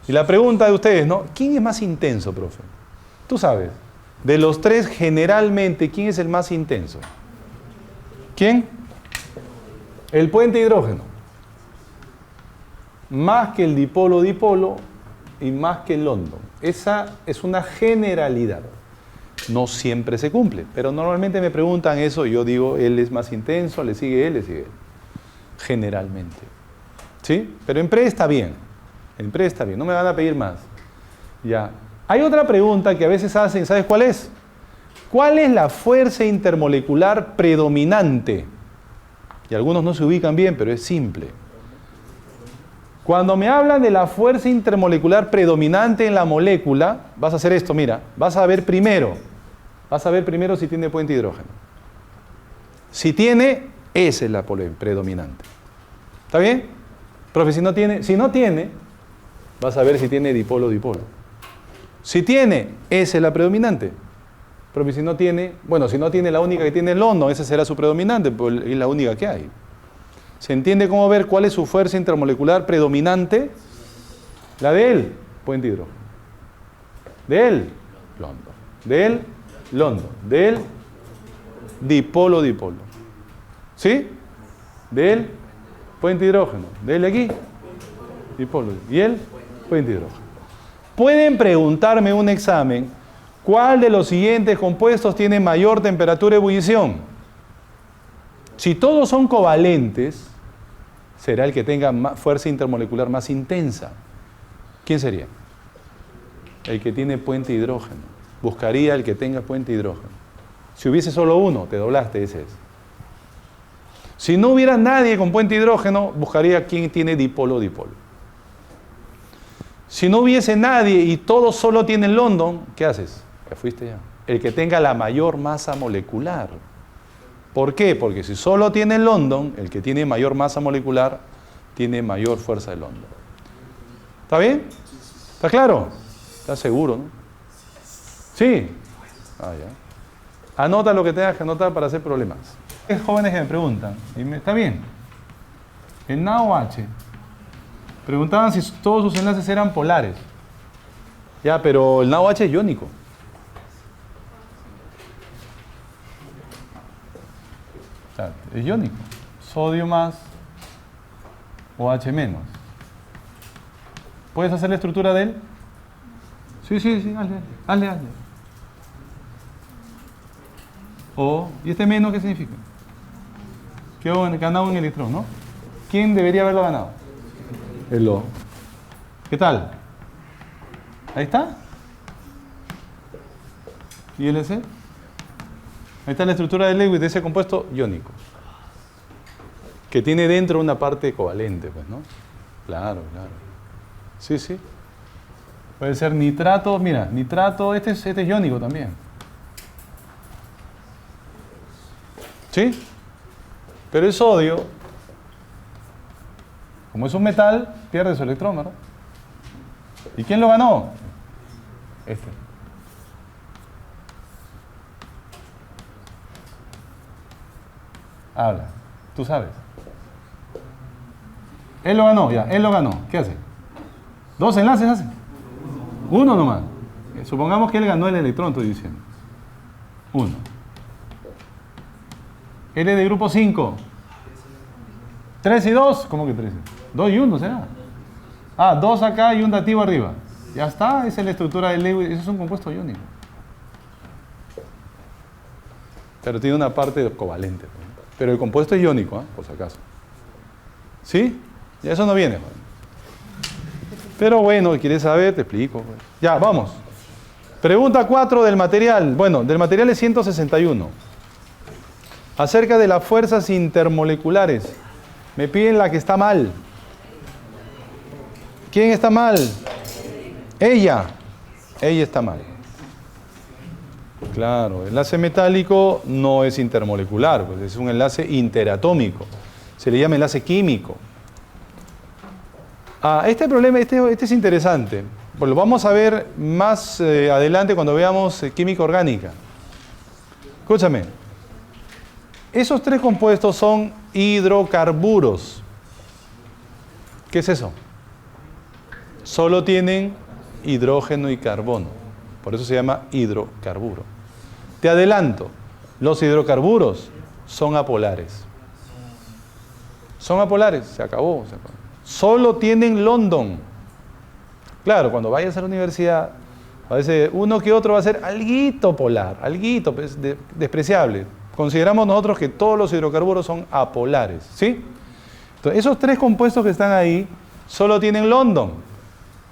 Y la pregunta de ustedes, ¿no? ¿Quién es más intenso, profe? Tú sabes. De los tres, generalmente, ¿quién es el más intenso? ¿Quién? El puente hidrógeno. Más que el dipolo-dipolo y más que el London. Esa es una generalidad. No siempre se cumple, pero normalmente me preguntan eso y yo digo, él es más intenso, le sigue él, generalmente. ¿Sí? Pero en pre está bien. En pre está bien, no me van a pedir más. Ya. Hay otra pregunta que a veces hacen, ¿sabes cuál es? ¿Cuál es la fuerza intermolecular predominante? Y algunos no se ubican bien, pero es simple. Cuando me hablan de la fuerza intermolecular predominante en la molécula, vas a hacer esto, mira, vas a ver primero si tiene puente hidrógeno. Si tiene, esa es la predominante. ¿Está bien? Profe, si no tiene, vas a ver si tiene dipolo-dipolo. Si tiene, esa es la predominante. Profe, si no tiene, la única que tiene el London, esa será su predominante, porque es la única que hay. ¿Se entiende cómo ver cuál es su fuerza intermolecular predominante? La de él, puente hidrógeno. De él, London. De él, London. De él, dipolo-dipolo. ¿Sí? De él, Puente hidrógeno. Dele aquí. Dipolo. ¿Y él? Puente hidrógeno. Pueden preguntarme en un examen, ¿cuál de los siguientes compuestos tiene mayor temperatura de ebullición? Si todos son covalentes, será el que tenga fuerza intermolecular más intensa. ¿Quién sería? El que tiene puente hidrógeno. Buscaría el que tenga puente hidrógeno. Si hubiese solo uno, te doblaste, ese es. Si no hubiera nadie con puente hidrógeno, buscaría quién tiene dipolo-dipolo. Si no hubiese nadie y todos solo tienen London, ¿qué haces? Ya fuiste ya. El que tenga la mayor masa molecular. ¿Por qué? Porque si solo tiene London, el que tiene mayor masa molecular, tiene mayor fuerza de London. ¿Está bien? ¿Está claro? ¿Estás seguro, no? Sí. Ah, ya. Anota lo que tengas que anotar para hacer problemas. Hay jóvenes que me preguntan, ¿está bien? El NaOH. Preguntaban si todos sus enlaces eran polares. Ya, pero el NaOH es iónico. O sea, es iónico. Sodio más OH menos. ¿Puedes hacer la estructura de él? Sí, hazle. ¿Y este menos qué significa? Que ha ganado un electrón, ¿no? ¿Quién debería haberlo ganado? El O. ¿Qué tal? Ahí está. ¿Y el S? Ahí está la estructura de Lewis de ese compuesto iónico. Que tiene dentro una parte covalente, pues, ¿no? Claro. Sí. Puede ser nitrato, mira, nitrato, este es iónico también. ¿Sí? Pero el sodio, como es un metal, pierde su electrón, ¿verdad? ¿Y quién lo ganó? Este. Habla, tú sabes. Él lo ganó, ya, él lo ganó. ¿Qué hace? ¿Dos enlaces hace? Uno nomás. Supongamos que él ganó el electrón, estoy diciendo. Uno. Él es de grupo 5. 3 y 2. ¿Cómo que 3? 2 y 1 será. 2 acá y un dativo arriba. Ya está, esa es la estructura del Lewis. Eso es un compuesto iónico. Pero tiene una parte covalente. Pero el compuesto es iónico, por si acaso. ¿Sí? Y eso no viene. Pero bueno, ¿quieres saber? Te explico. Ya, vamos. Pregunta 4 del material. Bueno, del material es 161. Acerca de las fuerzas intermoleculares. Me piden la que está mal. ¿Quién está mal? Ella. Ella está mal. Claro, el enlace metálico no es intermolecular, pues es un enlace interatómico. Se le llama enlace químico. Este problema, este es interesante. Pues lo vamos a ver más adelante cuando veamos química orgánica. Escúchame. Esos tres compuestos son hidrocarburos. ¿Qué es eso? Solo tienen hidrógeno y carbono. Por eso se llama hidrocarburo. Te adelanto, los hidrocarburos son apolares. Son apolares, se acabó. Solo tienen London. Claro, cuando vayas a la universidad, a veces uno que otro va a ser alguito polar, alguito pues, despreciable. Consideramos nosotros que todos los hidrocarburos son apolares, ¿sí? Entonces, esos tres compuestos que están ahí solo tienen London.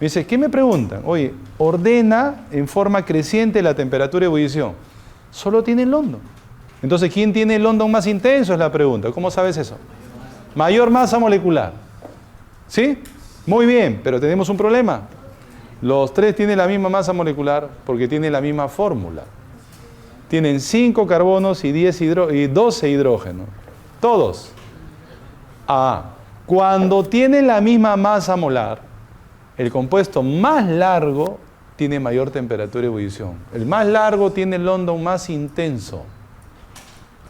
Me dice, ¿qué me preguntan? Oye, ordena en forma creciente la temperatura de ebullición. Solo tienen London. Entonces, ¿quién tiene el London más intenso? Es la pregunta. ¿Cómo sabes eso? Mayor masa molecular. ¿Sí? Muy bien, pero tenemos un problema. Los tres tienen la misma masa molecular porque tienen la misma fórmula. Tienen 5 carbonos y 12 hidrógenos. Todos. Cuando tienen la misma masa molar, el compuesto más largo tiene mayor temperatura de ebullición. El más largo tiene el London más intenso.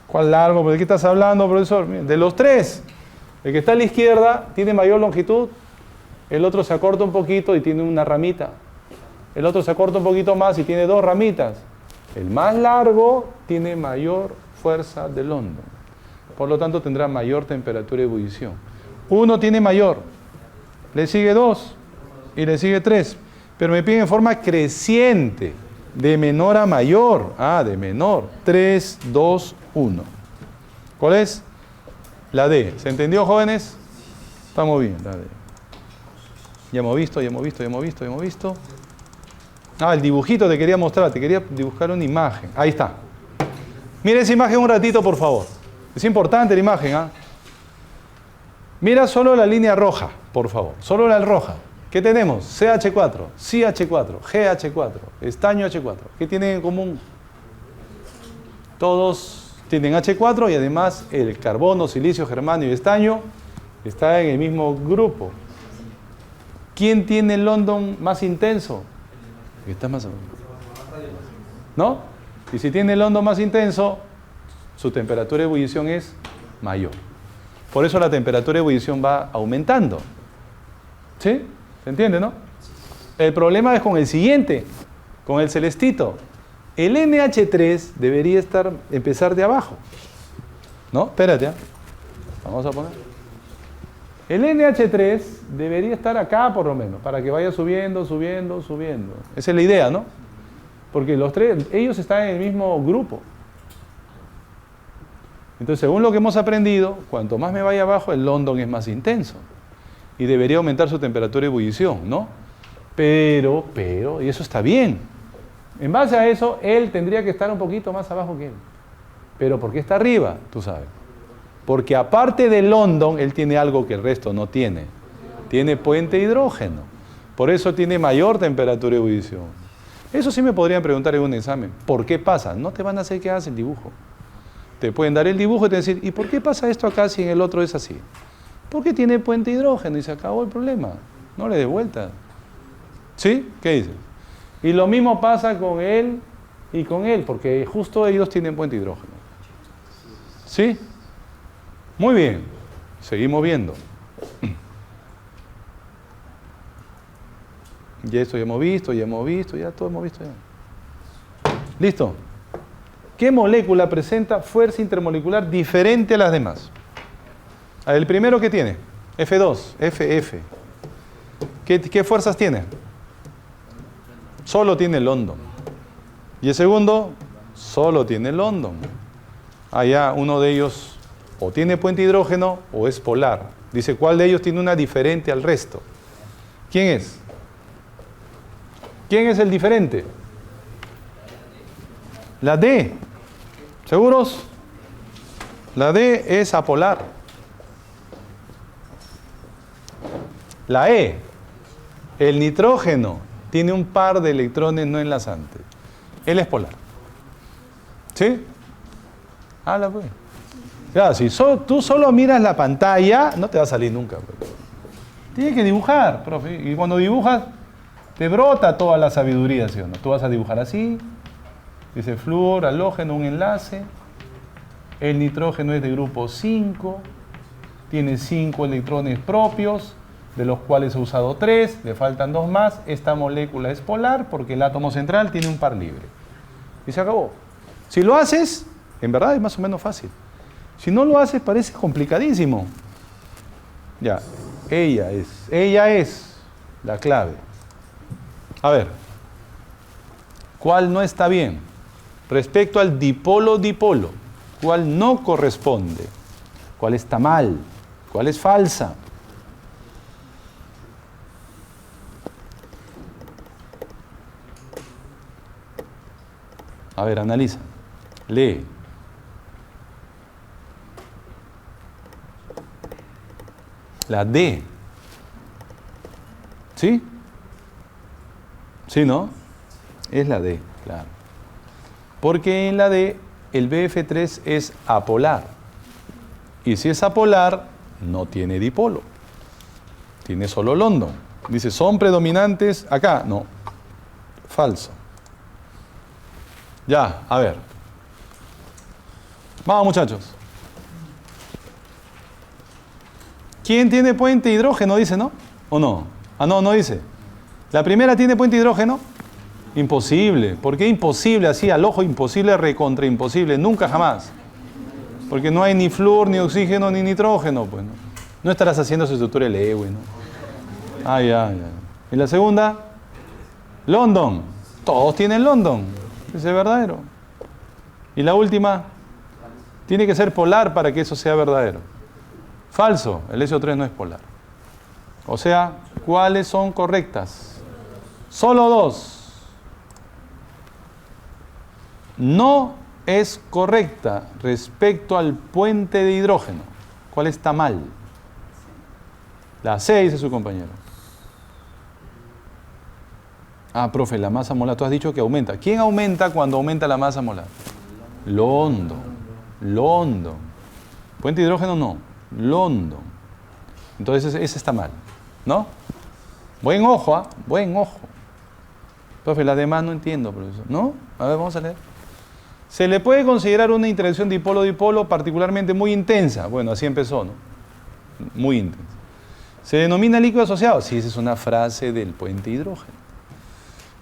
¿Cuál largo? ¿De qué estás hablando, profesor? De los tres. El que está a la izquierda tiene mayor longitud. El otro se acorta un poquito y tiene una ramita. El otro se acorta un poquito más y tiene 2 ramitas. El más largo tiene mayor fuerza de London. Por lo tanto, tendrá mayor temperatura de ebullición. 1 tiene mayor, le sigue 2 y le sigue 3. Pero me piden en forma creciente, de menor a mayor. De menor. 3, 2, 1. ¿Cuál es? La D. ¿Se entendió, jóvenes? Estamos bien, la D. Ya hemos visto. El dibujito te quería mostrar, te quería dibujar una imagen. Ahí está. Mira esa imagen un ratito, por favor. Es importante la imagen, Mira solo la línea roja, por favor. Solo la roja. ¿Qué tenemos? CH4, CH4, GH4, estaño H4. ¿Qué tienen en común? Todos tienen H4 y además el carbono, silicio, germanio y estaño está en el mismo grupo. ¿Quién tiene el London más intenso? Está más abajo. ¿No? Y si tiene el London más intenso, su temperatura de ebullición es mayor. Por eso la temperatura de ebullición va aumentando. ¿Sí? ¿Se entiende, no? El problema es con el siguiente, con el celestito. El NH3 debería empezar de abajo. ¿No? Espérate, vamos a poner. El NH3 debería estar acá por lo menos, para que vaya subiendo. Esa es la idea, ¿no? Porque los tres, ellos están en el mismo grupo. Entonces, según lo que hemos aprendido, cuanto más me vaya abajo, el London es más intenso. Y debería aumentar su temperatura de ebullición, ¿no? Pero, y eso está bien. En base a eso, él tendría que estar un poquito más abajo que él. Pero ¿por qué está arriba? Tú sabes. Porque aparte de London, él tiene algo que el resto no tiene. Tiene puente de hidrógeno. Por eso tiene mayor temperatura de ebullición. Eso sí me podrían preguntar en un examen. ¿Por qué pasa? No te van a hacer que hagas el dibujo. Te pueden dar el dibujo y te decir, ¿y por qué pasa esto acá si en el otro es así? Porque tiene puente de hidrógeno y se acabó el problema. No le des vuelta. ¿Sí? ¿Qué dices? Y lo mismo pasa con él y con él, porque justo ellos tienen puente de hidrógeno. ¿Sí? Muy bien. Seguimos viendo. Ya esto ya hemos visto, ya todo hemos visto. Ya. ¿Listo? ¿Qué molécula presenta fuerza intermolecular diferente a las demás? El primero que tiene, F2, FF. ¿Qué fuerzas tiene? Solo tiene London. Y el segundo, solo tiene London. Allá uno de ellos o tiene puente hidrógeno o es polar. Dice, ¿cuál de ellos tiene una diferente al resto? ¿Quién es? ¿Quién es el diferente? La D. ¿Seguros? La D es apolar. La E, el nitrógeno, tiene un par de electrones no enlazantes. Él es polar. ¿Sí? Habla pues. Claro, si tú solo miras la pantalla, no te va a salir nunca. Pues. Tienes que dibujar, profe. Y cuando dibujas, te brota toda la sabiduría, ¿sí o no? Tú vas a dibujar así. Dice flúor, halógeno, un enlace. El nitrógeno es de grupo 5. Tiene 5 electrones propios, de los cuales he usado 3, le faltan 2 más. Esta molécula es polar porque el átomo central tiene un par libre. Y se acabó. Si lo haces, en verdad es más o menos fácil. Si no lo haces, parece complicadísimo. Ya, ella es la clave. A ver, ¿cuál no está bien? Respecto al dipolo-dipolo, ¿cuál no corresponde? ¿Cuál está mal? ¿Cuál es falsa? A ver, analiza. Lee. La D. ¿Sí? ¿Sí, no? Es la D, claro. Porque en la D el BF3 es apolar. Y si es apolar, no tiene dipolo. Tiene solo London. Dice, ¿son predominantes acá? No. Falso. Ya, a ver. Vamos, muchachos. ¿Quién tiene puente de hidrógeno? Dice, ¿no? ¿O no? Ah, no, no dice. ¿La primera tiene puente de hidrógeno? Imposible. ¿Por qué imposible? Así, al ojo imposible, recontra imposible. Nunca jamás. Porque no hay ni flúor, ni oxígeno, ni nitrógeno. Pues, ¿no? No estarás haciendo su estructura de Lewis, ¿no? Ah, ya. ¿Y la segunda? London. Todos tienen London. Ese es verdadero. ¿Y la última? Tiene que ser polar para que eso sea verdadero. Falso. El SO3 no es polar. O sea, ¿cuáles son correctas? Solo dos. No es correcta respecto al puente de hidrógeno. ¿Cuál está mal? La C, dice su compañero. Ah, profe, la masa molar. Tú has dicho que aumenta. ¿Quién aumenta cuando aumenta la masa molar? London. Puente de hidrógeno no. London. Entonces ese está mal. ¿No? Buen ojo, ¿ah? Buen ojo. Profe, las demás no entiendo, profesor. ¿No? A ver, vamos a leer. Se le puede considerar una interacción dipolo-dipolo particularmente muy intensa. Bueno, así empezó, ¿no? Muy intensa. ¿Se denomina líquido asociado? Sí, esa es una frase del puente hidrógeno.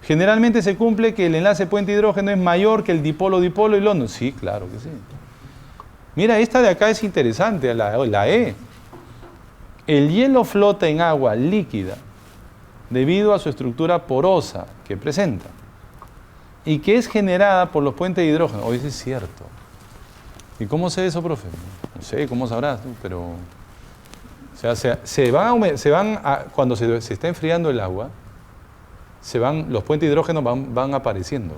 Generalmente se cumple que el enlace puente-hidrógeno es mayor que el dipolo-dipolo y London. Sí, claro que sí. Mira, esta de acá es interesante, la E. El hielo flota en agua líquida debido a su estructura porosa que presenta y que es generada por los puentes de hidrógeno. Hoy es cierto. ¿Y cómo sé eso, profe? No sé, ¿cómo sabrás tú? Pero, o sea, cuando se está enfriando el agua, los puentes de hidrógeno van apareciendo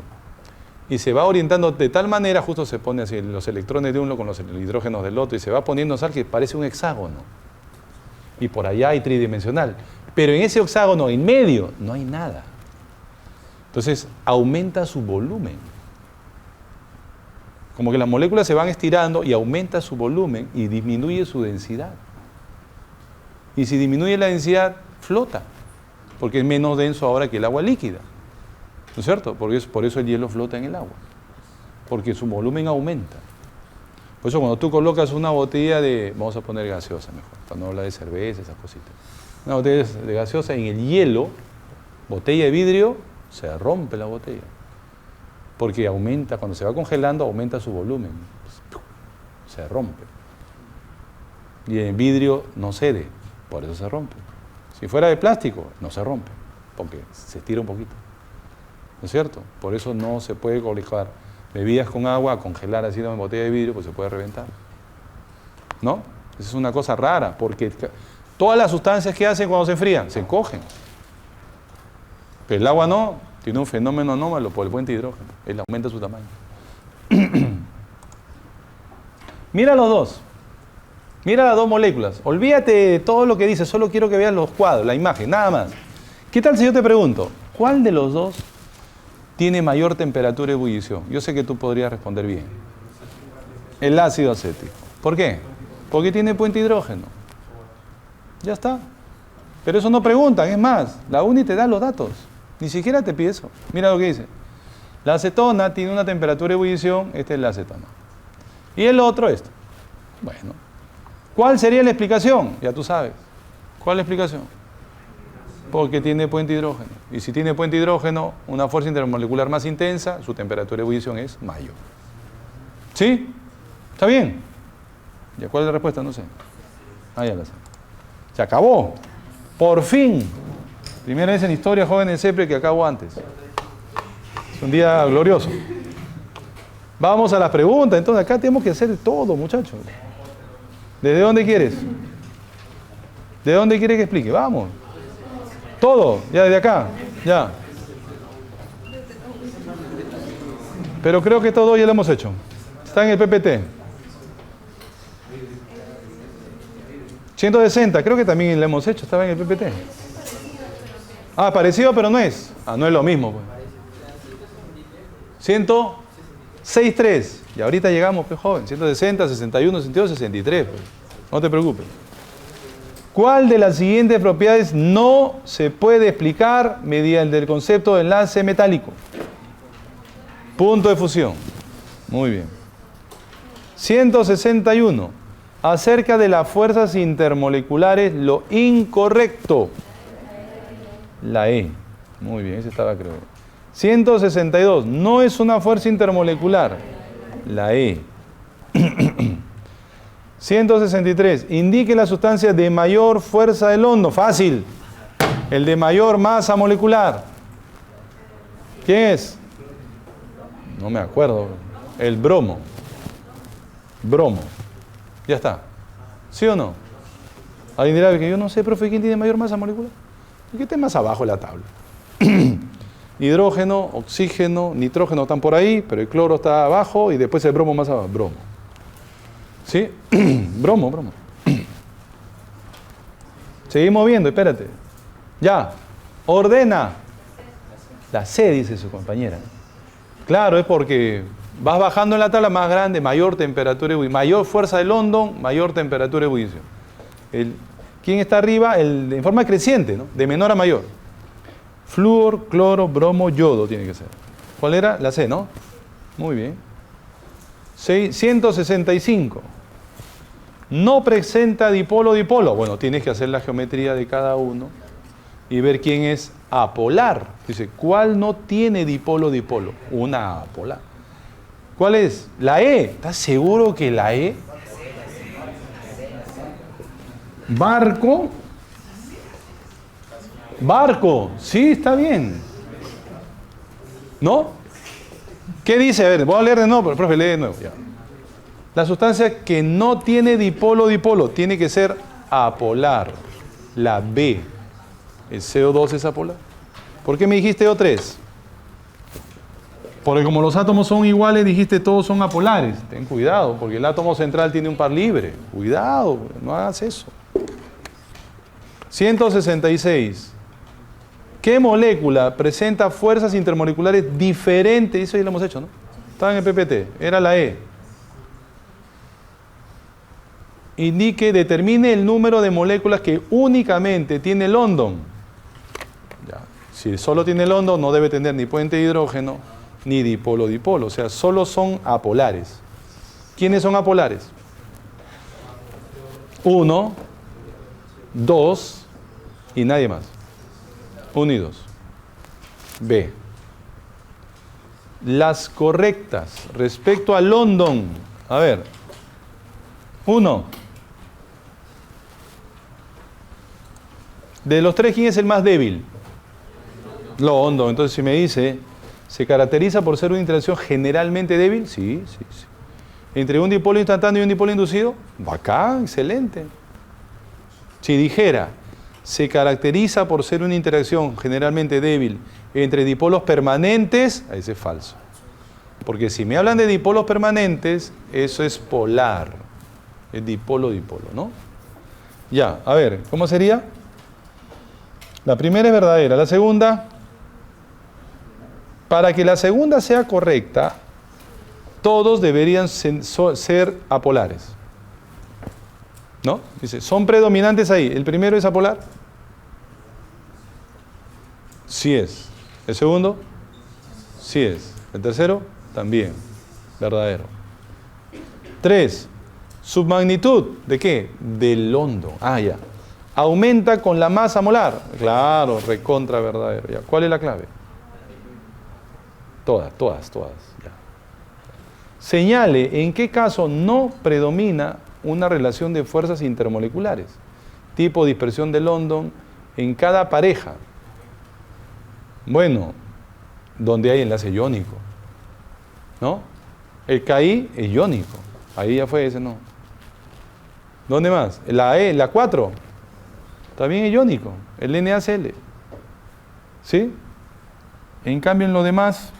y se va orientando de tal manera, justo se pone así los electrones de uno con los hidrógenos del otro y se va poniendo sal que parece un hexágono y por allá hay tridimensional, pero en ese hexágono en medio no hay nada. Entonces aumenta su volumen, como que las moléculas se van estirando y aumenta su volumen y disminuye su densidad, y si disminuye la densidad flota porque es menos denso ahora que el agua líquida, ¿no es cierto? Por eso el hielo flota en el agua, porque su volumen aumenta. Por eso cuando tú colocas una botella de, vamos a poner gaseosa mejor, para no hablar de cerveza, esas cositas, una botella de gaseosa en el hielo, botella de vidrio, se rompe la botella, porque aumenta, cuando se va congelando, aumenta su volumen, se rompe. Y el vidrio no cede, por eso se rompe. Si fuera de plástico, no se rompe, porque se estira un poquito. ¿No es cierto? Por eso no se puede colocar bebidas con agua, congelar así en botella de vidrio, pues se puede reventar. ¿No? Esa es una cosa rara, porque todas las sustancias que hacen cuando se enfrían, se encogen. Pero el agua no, tiene un fenómeno anómalo por el puente de hidrógeno. Él aumenta su tamaño. Mira los dos. Mira las dos moléculas. Olvídate de todo lo que dice, solo quiero que veas los cuadros, la imagen, nada más. ¿Qué tal si yo te pregunto, cuál de los dos tiene mayor temperatura de ebullición? Yo sé que tú podrías responder bien. El ácido acético. ¿Por qué? Porque tiene puente de hidrógeno. Ya está. Pero eso no preguntan, es más, la UNI te da los datos. Ni siquiera te pide eso. Mira lo que dice. La acetona tiene una temperatura de ebullición, esta es la acetona. Y el otro, esto. Bueno. ¿Cuál sería la explicación? Ya tú sabes. ¿Cuál es la explicación? Porque tiene puente de hidrógeno. Y si tiene puente de hidrógeno, una fuerza intermolecular más intensa, su temperatura de ebullición es mayor. ¿Sí? ¿Está bien? ¿Ya cuál es la respuesta? No sé. Ah, ya la sé. Se acabó. Por fin. Primera vez en historia, jóvenes CEPRE, que acabo antes. Es un día glorioso. Vamos a las preguntas. Entonces acá tenemos que hacer todo, muchachos. ¿Desde dónde quieres? ¿De dónde quieres que explique? Vamos. Todo, ya desde acá, ya. Pero creo que todo ya lo hemos hecho. Está en el PPT. 160, creo que también lo hemos hecho, estaba en el PPT. Ah, parecido, pero no es. Ah, no es lo mismo, pues. 106.3. Y ahorita llegamos, pues, joven. 160, 61, 62, 63. Pues. No te preocupes. ¿Cuál de las siguientes propiedades no se puede explicar mediante el concepto de enlace metálico? Punto de fusión. Muy bien. 161. Acerca de las fuerzas intermoleculares, lo incorrecto. La E. Muy bien, ese estaba creo. 162. No es una fuerza intermolecular. La E. 163. Indique la sustancia de mayor fuerza del hondo. Fácil. El de mayor masa molecular. ¿Quién es? No me acuerdo. El bromo. Bromo. Ya está. ¿Sí o no? Alguien dirá que yo no sé, profe, ¿quién tiene mayor masa molecular? ¿Y qué está más abajo de la tabla? Hidrógeno, oxígeno, nitrógeno están por ahí, pero el cloro está abajo y después el bromo más abajo. Bromo. ¿Sí? Bromo. Seguimos viendo, espérate. Ya. Ordena. La C, dice su compañera. Claro, es porque vas bajando en la tabla más grande, mayor temperatura de ebullición. Mayor fuerza del London, mayor temperatura de ebullición. ¿Quién está arriba? En forma creciente, ¿no? De menor a mayor. Flúor, cloro, bromo, yodo tiene que ser. ¿Cuál era? La C, ¿no? Muy bien. 165. No presenta dipolo-dipolo. Bueno, tienes que hacer la geometría de cada uno y ver quién es apolar. Dice, ¿cuál no tiene dipolo-dipolo? Una apolar. ¿Cuál es? La E. ¿Estás seguro que la E? Barco. Barco. Sí, está bien. ¿No? ¿Qué dice? A ver, voy a leer de nuevo, pero profe, lee de nuevo. Ya. La sustancia que no tiene dipolo-dipolo tiene que ser apolar. La B. ¿El CO2 es apolar? ¿Por qué me dijiste O3? Porque como los átomos son iguales, dijiste todos son apolares. Ten cuidado, porque el átomo central tiene un par libre. Cuidado, no hagas eso. 166. ¿Qué molécula presenta fuerzas intermoleculares diferentes? Eso ya lo hemos hecho, ¿no? Estaba en el PPT. Era la E. Determine el número de moléculas que únicamente tiene London. Ya. Si solo tiene London, no debe tener ni puente de hidrógeno, ni dipolo-dipolo. O sea, solo son apolares. ¿Quiénes son apolares? 1, 2 y nadie más. 1 y 2. B. Las correctas respecto a London. A ver. 1. De los tres, ¿quién es el más débil? London. Entonces, si me dice, ¿se caracteriza por ser una interacción generalmente débil? Sí. Entre un dipolo instantáneo y un dipolo inducido, bacán, excelente. Si dijera, se caracteriza por ser una interacción generalmente débil entre dipolos permanentes, ese es falso. Porque si me hablan de dipolos permanentes, eso es polar. Es dipolo-dipolo, ¿no? Ya, a ver, ¿cómo sería? La primera es verdadera. La segunda, para que la segunda sea correcta, todos deberían ser apolares. ¿No? Dice, son predominantes ahí. ¿El primero es apolar? Sí es. ¿El segundo? Sí es. ¿El tercero? También. Verdadero. 3. Submagnitud. ¿De qué? Del London. Ya. Aumenta con la masa molar. Claro, recontra verdadero. Ya. ¿Cuál es la clave? Todas. Ya. Señale en qué caso no predomina una relación de fuerzas intermoleculares. Tipo dispersión de London en cada pareja. Bueno, donde hay enlace iónico. ¿No? El KI es iónico. Ahí ya fue, ese no. ¿Dónde más? La E, la 4. También es iónico. El NaCl. ¿Sí? En cambio en lo demás...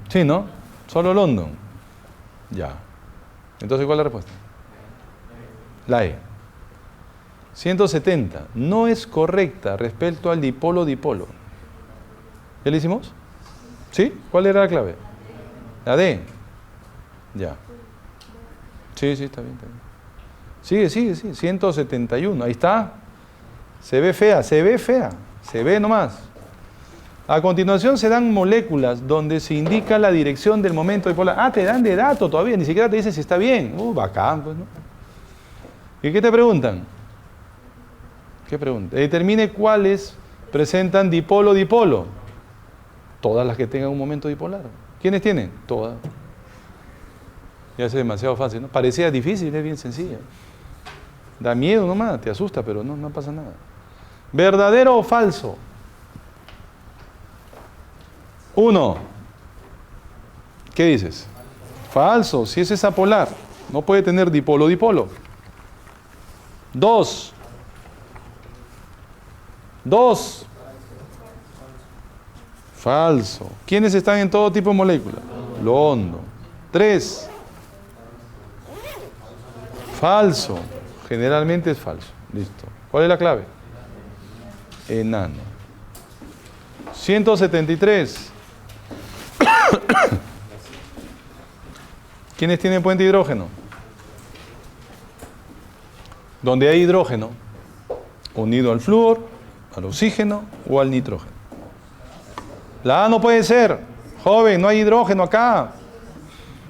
sí, ¿no? Solo London. Ya. Entonces, ¿cuál es la respuesta? La E. 170. No es correcta respecto al dipolo-dipolo. ¿Ya le hicimos? ¿Sí? ¿Cuál era la clave? La D. Ya. Sí, está bien. Sigue. 171. Ahí está. Se ve fea. Se ve nomás. A continuación se dan moléculas donde se indica la dirección del momento dipolar. Te dan de dato todavía. Ni siquiera te dicen si está bien. Bacán, pues, ¿no? ¿Y qué te preguntan? Determine cuáles presentan dipolo-dipolo. Todas las que tengan un momento dipolar. ¿Quiénes tienen? Todas. Ya es demasiado fácil, ¿no? Parecía difícil, es bien sencilla. Da miedo nomás, te asusta, pero no pasa nada. ¿Verdadero o falso? 1. ¿Qué dices? Falso, si es apolar. No puede tener dipolo-dipolo. 2. Falso. ¿Quiénes están en todo tipo de moléculas? Lo hondo. 3. Falso. Generalmente es falso. Listo. ¿Cuál es la clave? Enano. 173. ¿Quiénes tienen puente de hidrógeno? Donde hay hidrógeno unido al flúor, al oxígeno o al nitrógeno. La A no puede ser. Joven, no hay hidrógeno acá.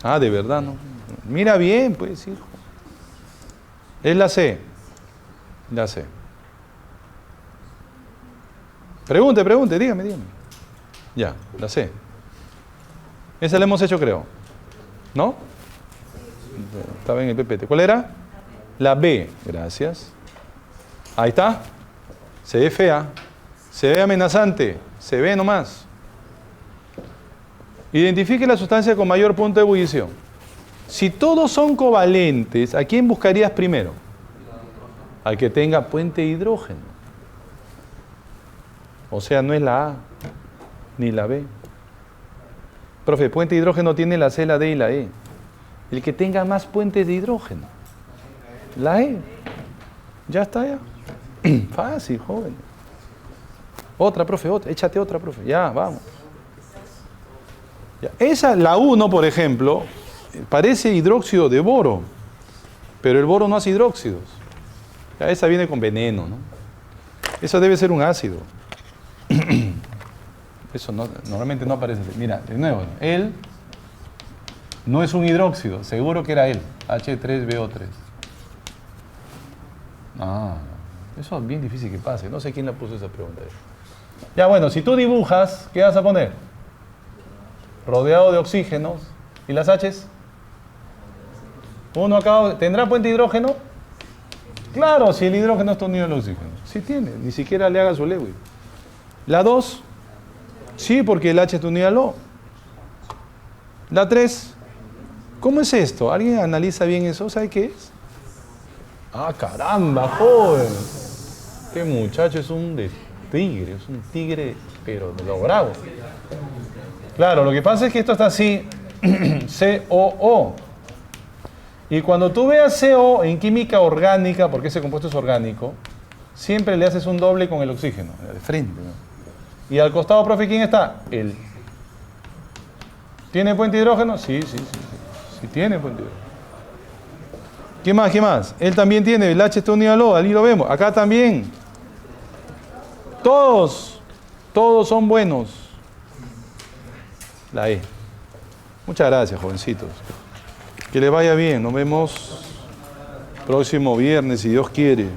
Ah, de verdad, no. Mira bien, pues, hijo. Es la C. La C. Pregunte, dígame. Ya, la C. Esa la hemos hecho, creo. ¿No? Estaba en el PPT. ¿Cuál era? La B. Gracias. Ahí está. Se ve fea. Se ve amenazante. Se ve nomás. Identifique la sustancia con mayor punto de ebullición. Si todos son covalentes, ¿a quién buscarías primero? Al que tenga puente de hidrógeno. O sea, no es la A ni la B. Profe, puente de hidrógeno tiene la C, la D y la E. El que tenga más puentes de hidrógeno. La E. Ya está, ya. Fácil, joven. Otra, profe, otra. Échate otra, profe. Ya, vamos. Ya. Esa, la 1, por ejemplo, parece hidróxido de boro. Pero el boro no hace hidróxidos. Ya, esa viene con veneno, ¿no? Eso debe ser un ácido. Eso no, normalmente no aparece. Mira, de nuevo, él no es un hidróxido, seguro que era él, H3BO3. Ah, eso es bien difícil que pase, no sé quién le puso esa pregunta. Ya bueno, si tú dibujas, ¿qué vas a poner? Rodeado de oxígenos. ¿Y las H's? Uno acá, ¿tendrá puente de hidrógeno? Claro, si el hidrógeno está unido al oxígeno. Sí tiene, ni siquiera le haga su Lewis. La 2, sí, porque el H está unido al O. La 3, ¿cómo es esto? ¿Alguien analiza bien eso? ¿Sabe qué es? Ah, caramba, joven. Este muchacho es un tigre, pero de lo bravo. Claro, lo que pasa es que esto está así, COO. Y cuando tú veas CO en química orgánica, porque ese compuesto es orgánico, siempre le haces un doble con el oxígeno, de frente, ¿no? Y al costado, profe, ¿quién está? Él. ¿Tiene puente de hidrógeno? Sí tiene puente de hidrógeno. ¿Qué más? Él también tiene, el H está unido al O, ahí lo vemos. Acá también. Todos son buenos. La E. Muchas gracias, jovencitos. Que les vaya bien. Nos vemos próximo viernes, si Dios quiere.